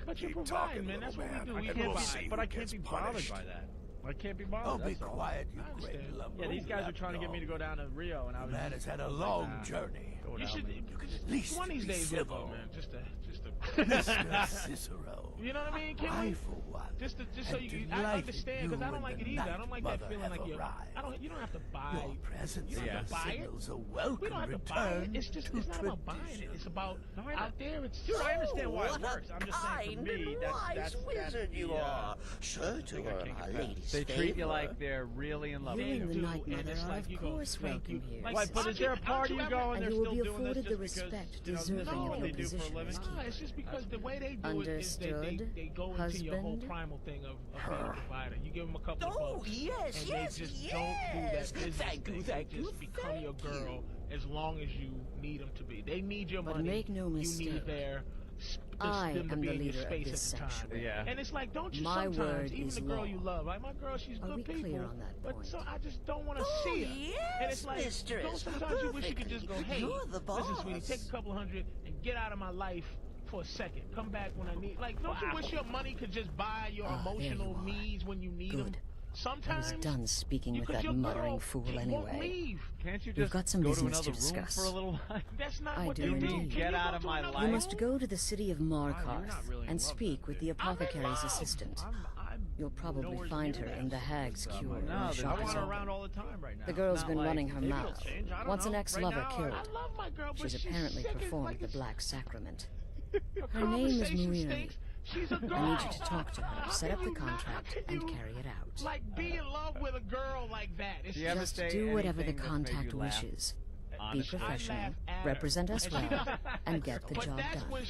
S3: But you provide, man. That's what we do. We provide.
S1: But I can't be bothered by that. I can't be bothered.
S16: Oh, be
S1: that's all.
S16: quiet, you great love.
S1: Yeah, these guys are trying to get me to go down to Rio, and I was.
S16: Man has had a long journey.
S3: You should.
S16: At least
S3: one of these
S16: be
S3: days,
S16: civil.
S3: man. Just to.
S16: Mr. Cicero.
S3: You know what I mean?
S16: I, for one,
S3: just so you, I understand because I don't like it either. I don't like that feeling like you. You don't have to buy.
S16: Your presence
S3: you don't have to buy it.
S16: A welcome
S3: we don't have to buy it. It's just. It's not about buying it. It's about out there. It's.
S1: Dude, I understand why it works.
S15: What
S1: I'm just saying for me,
S15: wise wizard you are. Sure to our lady's
S2: They treat you
S15: favor.
S2: like they're really in love with
S14: You
S2: you.
S14: and the Night Mother
S3: it's
S14: are
S3: like
S14: of
S3: you go,
S14: course
S3: thank you.
S14: welcome here.
S1: Like, but is there a party you go and
S14: And
S1: they're
S14: you will
S1: still
S14: be
S1: doing
S14: afforded
S1: this
S14: the
S1: just
S14: respect
S1: because
S14: deserving
S1: that's
S14: of
S1: what
S14: your
S1: they do for a
S14: position
S1: living?
S14: as
S3: No, it's just because the way they do it is
S14: Understood,
S3: they go into your whole
S14: husband?
S3: primal thing of being a provider. You give them a couple of
S15: Oh,
S3: bucks,
S15: yes,
S3: and
S15: yes,
S3: they just
S15: yes.
S3: don't do that business.
S15: Thank you,
S3: They
S15: thank you,
S3: just become your
S15: thank
S3: girl
S15: you.
S3: as long as you need them to be. They need your
S14: But
S3: money.
S14: make no
S3: You
S14: mistake,
S3: need their
S14: I
S3: them to
S14: am
S3: be
S14: the
S3: in your
S14: leader of
S3: space
S14: this
S3: at the time.
S14: sanctuary.
S2: Yeah.
S3: And it's like, don't you
S14: My
S3: sometimes,
S14: word
S3: even
S14: is
S3: the girl
S14: law.
S3: you love, like my girl, she's
S14: Are
S3: good
S14: we
S3: people.
S14: clear on that
S3: but
S14: point?
S3: so I just don't want to
S15: Oh,
S3: see her. And it's
S15: yes,
S3: like,
S15: mistress,
S3: don't sometimes you wish you could just go,
S15: perfectly.
S3: hey,
S15: You're the
S3: listen, sweetie,
S15: boss.
S3: take a couple $100 and get out of my life for a second. Come back when I need. Like, don't you wish your money could just buy your
S14: Ah, there
S3: emotional
S14: you are.
S3: needs when you need them?
S14: Good. I
S3: Sometimes.
S14: was done speaking with
S3: because
S14: that
S3: your
S14: muttering
S3: girl
S14: fool
S3: won't
S14: anyway.
S3: leave.
S2: Can't you
S14: We've
S2: just
S14: got some
S2: go to
S14: business
S2: another
S14: to
S2: room
S14: discuss.
S2: for a little while?
S3: That's not
S14: I
S3: what
S14: do
S3: they do.
S14: indeed.
S3: Can
S2: Get
S3: you
S2: out
S3: go
S2: of
S3: to
S2: my
S3: another
S2: life.
S14: You must
S3: room?
S14: go to the city of Markarth
S1: really in
S14: and
S1: love
S14: speak
S1: with
S14: with
S1: that
S14: the
S1: dude.
S14: apothecary's
S3: love.
S14: assistant.
S1: I'm
S14: You'll probably
S1: nowhere
S14: find
S1: near
S14: her
S1: that
S14: in the
S1: stuff.
S14: Hag's Cure.
S2: No,
S14: when the
S2: there's-
S14: shop
S1: I
S14: is
S1: want her
S14: open.
S1: around all the time right now.
S14: The girl's
S2: Not
S14: been
S2: like-
S14: running her
S1: Maybe it'll
S14: mouth.
S1: change, I don't
S14: Once an
S1: know.
S14: ex-lover
S1: Right now,
S14: killed.
S3: I love my girl, but
S14: She's
S3: she's
S14: apparently
S3: sick as,
S14: performed
S3: like,
S14: the Black Sacrament.
S3: her
S14: Her name is
S3: conversation
S14: Muiri.
S3: stinks. She's a girl.
S14: I need you to talk to her,
S3: How
S14: set
S3: can
S14: up the
S3: you not- how
S14: contract,
S3: can
S14: and
S3: you,
S14: carry it out.
S3: Like, be in love with a girl like that. It's
S2: Do you ever
S14: Just
S2: say
S14: do whatever the
S2: anything that's made
S14: contact
S2: you laugh?
S14: wishes.
S2: honestly.
S17: professional, represent us well, and get the job done.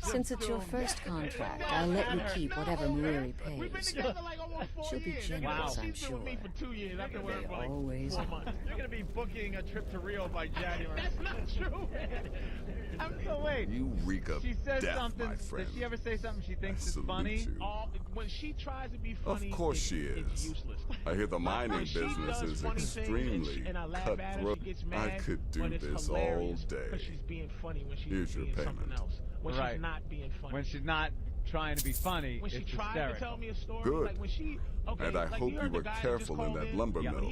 S17: Since it's your first contract, I'll let you keep whatever Marie pays. She'll be generous, I'm sure. They always are.
S1: You're going to be booking a trip to Rio by January.
S3: That's not true.
S2: So wait.
S18: You reek of
S2: she says
S18: death,
S2: something.
S18: my friend.
S2: Does she ever say something she thinks
S18: I
S2: is funny?
S18: salute you.
S3: When she tries to be funny,
S18: Of course she
S3: it's
S18: is.
S3: useless.
S18: I hear the mining
S3: When she
S18: business
S3: does
S18: is
S3: funny things
S18: extremely
S3: and I laugh at her,
S18: cutthroat.
S3: she gets
S18: I
S3: mad,
S18: could do
S3: but it's
S18: this all
S3: hilarious
S18: day.
S3: because she's being funny when she's
S18: Here's your
S3: being something
S18: payment.
S3: else. When
S2: Right.
S3: she's not being funny.
S2: When she's not trying to be funny,
S3: when she
S2: it's
S3: tries
S2: hysterical.
S3: to tell me a story,
S18: Good.
S3: like when she, okay,
S18: And I
S3: like
S18: hope you
S3: heard the
S18: were
S3: guy that
S18: careful
S3: just
S18: in
S3: called
S18: that lumber
S3: Yeah,
S18: mill.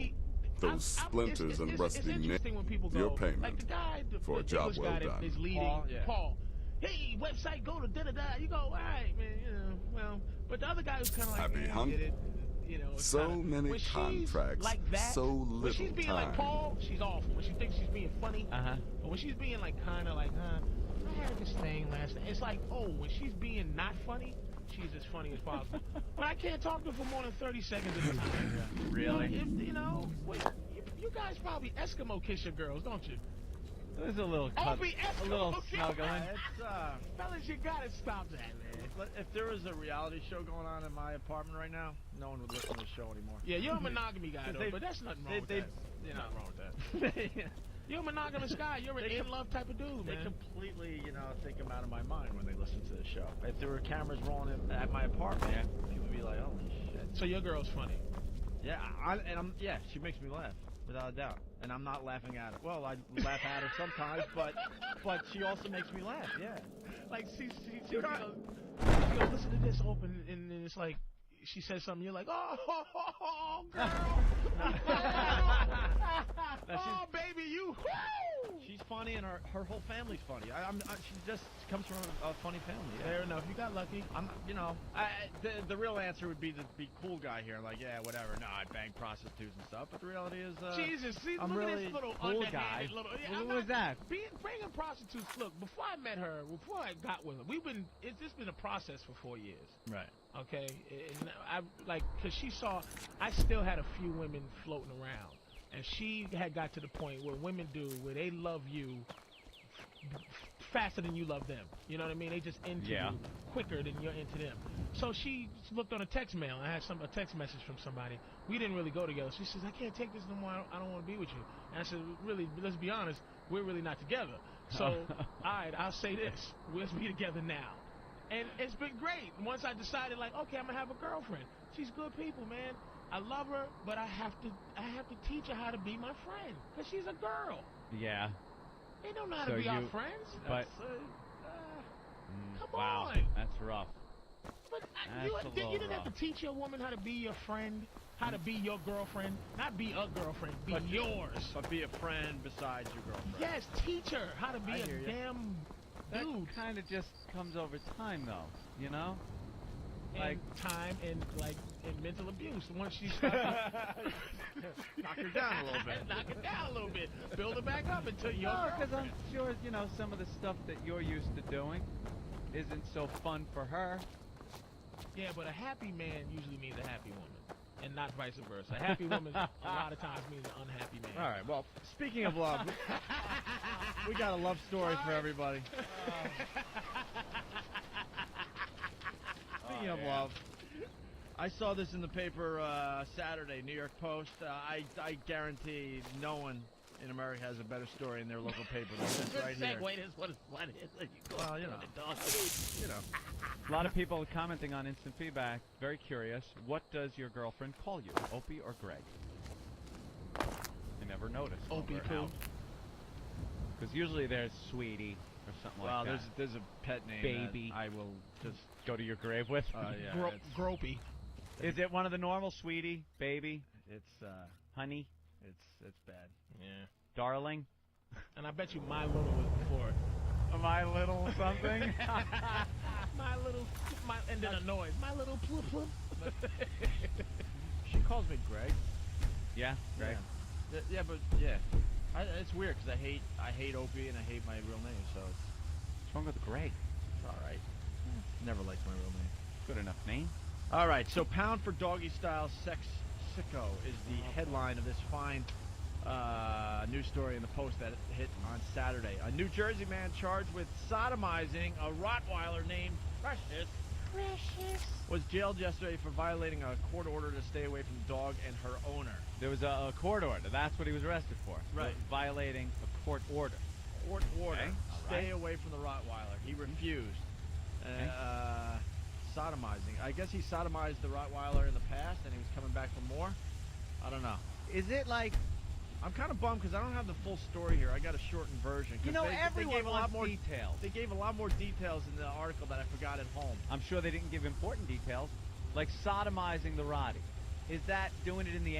S18: Those
S3: it's
S18: splinters and rusty
S3: interesting
S18: nails.
S3: when people go,
S18: Your
S3: like
S18: payment
S3: the guy,
S18: for a
S3: the
S18: job
S3: English
S18: well
S3: guy that
S18: done.
S3: is leading Paul. Hey, website, go to da-da-da. You go, all right, man, you know, well, but the other guy was kind of like,
S18: Happy
S3: man,
S18: hump.
S3: get it. You know, it's
S18: So
S3: kinda,
S18: many
S3: when she's
S18: contracts,
S3: like that,
S18: so
S3: when
S18: little
S3: she's being
S18: time.
S3: like Paul, she's awful. When she thinks she's being funny, but when she's being like kind of like, I had this thing last night. It's like, oh, when she's being not funny, she's as funny as possible. But I can't talk to her for more than 30 seconds at a time.
S2: Really?
S3: You know, you guys probably Eskimo kiss your girls, don't you?
S2: There's a little cut, a little snuggling.
S3: Fellas, you gotta stop that, man.
S1: If there was a reality show going on in my apartment right now, no one would listen to the show anymore.
S3: Yeah, you're a monogamy guy, though, but that's nothing wrong with that. There's nothing wrong with that. You're a monogamous guy. You're an in-love type of dude,
S1: They
S3: man.
S1: completely, think I'm out of my mind when they listen to the show. If there were cameras rolling at my apartment, people would be like, holy shit.
S3: So your girl's funny.
S1: Yeah, she makes me laugh, without a doubt. And I'm not laughing at her. Well, I laugh at her sometimes, but she also makes me laugh, yeah.
S3: Like, she goes, listen to this open, and then it's like, she says something, you're like, oh, girl. Oh, baby, you.
S1: She's funny, and her whole family's funny. She just comes from a funny family. Yeah.
S3: Fair enough. You got lucky.
S1: The real answer would be to be cool guy here, like, yeah, whatever. No, I bang prostitutes and stuff. But the reality is,
S3: Jesus, see,
S1: I'm
S3: look
S1: really
S3: at this little
S2: cool
S3: underhanded
S2: guy.
S3: little.
S2: Who was that?
S3: Bringing prostitutes. Look, before I met her, before I got with her, it's just been a process for 4 years.
S1: Right.
S3: Okay, and cause she saw, I still had a few women floating around, and she had got to the point where women do, where they love you faster than you love them. You know what I mean? They just into you quicker than you're into them. So she looked on a text mail. I had a text message from somebody. We didn't really go together. She says, I can't take this no more. I don't want to be with you. And I said, really, let's be honest, we're really not together. So, all right, I'll say this. Let's be together now. And it's been great. Once I decided, like, okay, I'm gonna have a girlfriend. She's good people, man. I love her, but I have to teach her how to be my friend, cause she's a girl.
S2: Yeah.
S3: They don't know how to be our friends.
S2: But
S3: come
S2: wow,
S3: on.
S2: that's rough.
S3: But you didn't have to teach your woman how to be your friend, how to be your girlfriend, not be a girlfriend, be yours.
S1: But be a friend besides your girlfriend.
S3: Yes, teach her how to be a damn.
S2: That
S3: dude,
S2: kind of just comes over time, though. You know,
S3: like time and mental abuse. Once she starts,
S1: knock her down a little bit.
S3: Knock her down a little bit. Build her back up until you're.
S2: Because I'm sure some of the stuff that you're used to doing isn't so fun for her.
S3: Yeah, but a happy man usually means a happy woman, and not vice versa. A happy woman a lot of times means an unhappy man.
S1: All right. Well, speaking of love. We got a love story for everybody. Speaking of love, I saw this in the paper Saturday, New York Post. I guarantee no one in America has a better story in their local paper than this right here.
S3: Segue is what is.
S1: Well, you know.
S2: A lot of people commenting on instant feedback. Very curious. What does your girlfriend call you, Opie or Greg? I never noticed.
S3: Opie, cool.
S2: Because usually there's Sweetie or something like that.
S1: Well, there's a pet name
S2: Baby.
S1: that I will just
S2: go to your grave with.
S1: Yeah,
S3: Gropey.
S2: Is it one of the normal Sweetie, Baby?
S1: It's
S2: Honey.
S1: It's bad.
S3: Yeah.
S2: Darling.
S3: And I bet you My Little was before it.
S2: My Little something.
S3: And then a noise. My Little plup plup.
S1: She calls me Greg.
S2: Yeah, Greg.
S1: Yeah, but it's weird because I hate Opie and I hate my real name, so
S2: what's wrong with Greg?
S1: It's all right. Never liked my real name.
S2: Good enough name.
S1: All right, so Pound for Doggy Style Sex Sicko is the headline of this fine News story in the Post that hit on Saturday. A New Jersey man charged with sodomizing a Rottweiler named Precious was jailed yesterday for violating a court order to stay away from the dog and her owner.
S2: There was a court order. That's what he was arrested for.
S1: Right.
S2: Violating a court order.
S1: Court order.
S2: Okay.
S1: Stay away from the Rottweiler. He refused. Sodomizing. I guess he sodomized the Rottweiler in the past and he was coming back for more. I don't know.
S2: Is it like...
S1: I'm kind of bummed because I don't have the full story here. I got a shortened version.
S2: You know,
S1: they gave a lot more
S2: details.
S1: They gave a lot more details in the article that I forgot at home.
S2: I'm sure they didn't give important details, like sodomizing the Roddy. Is that doing it in the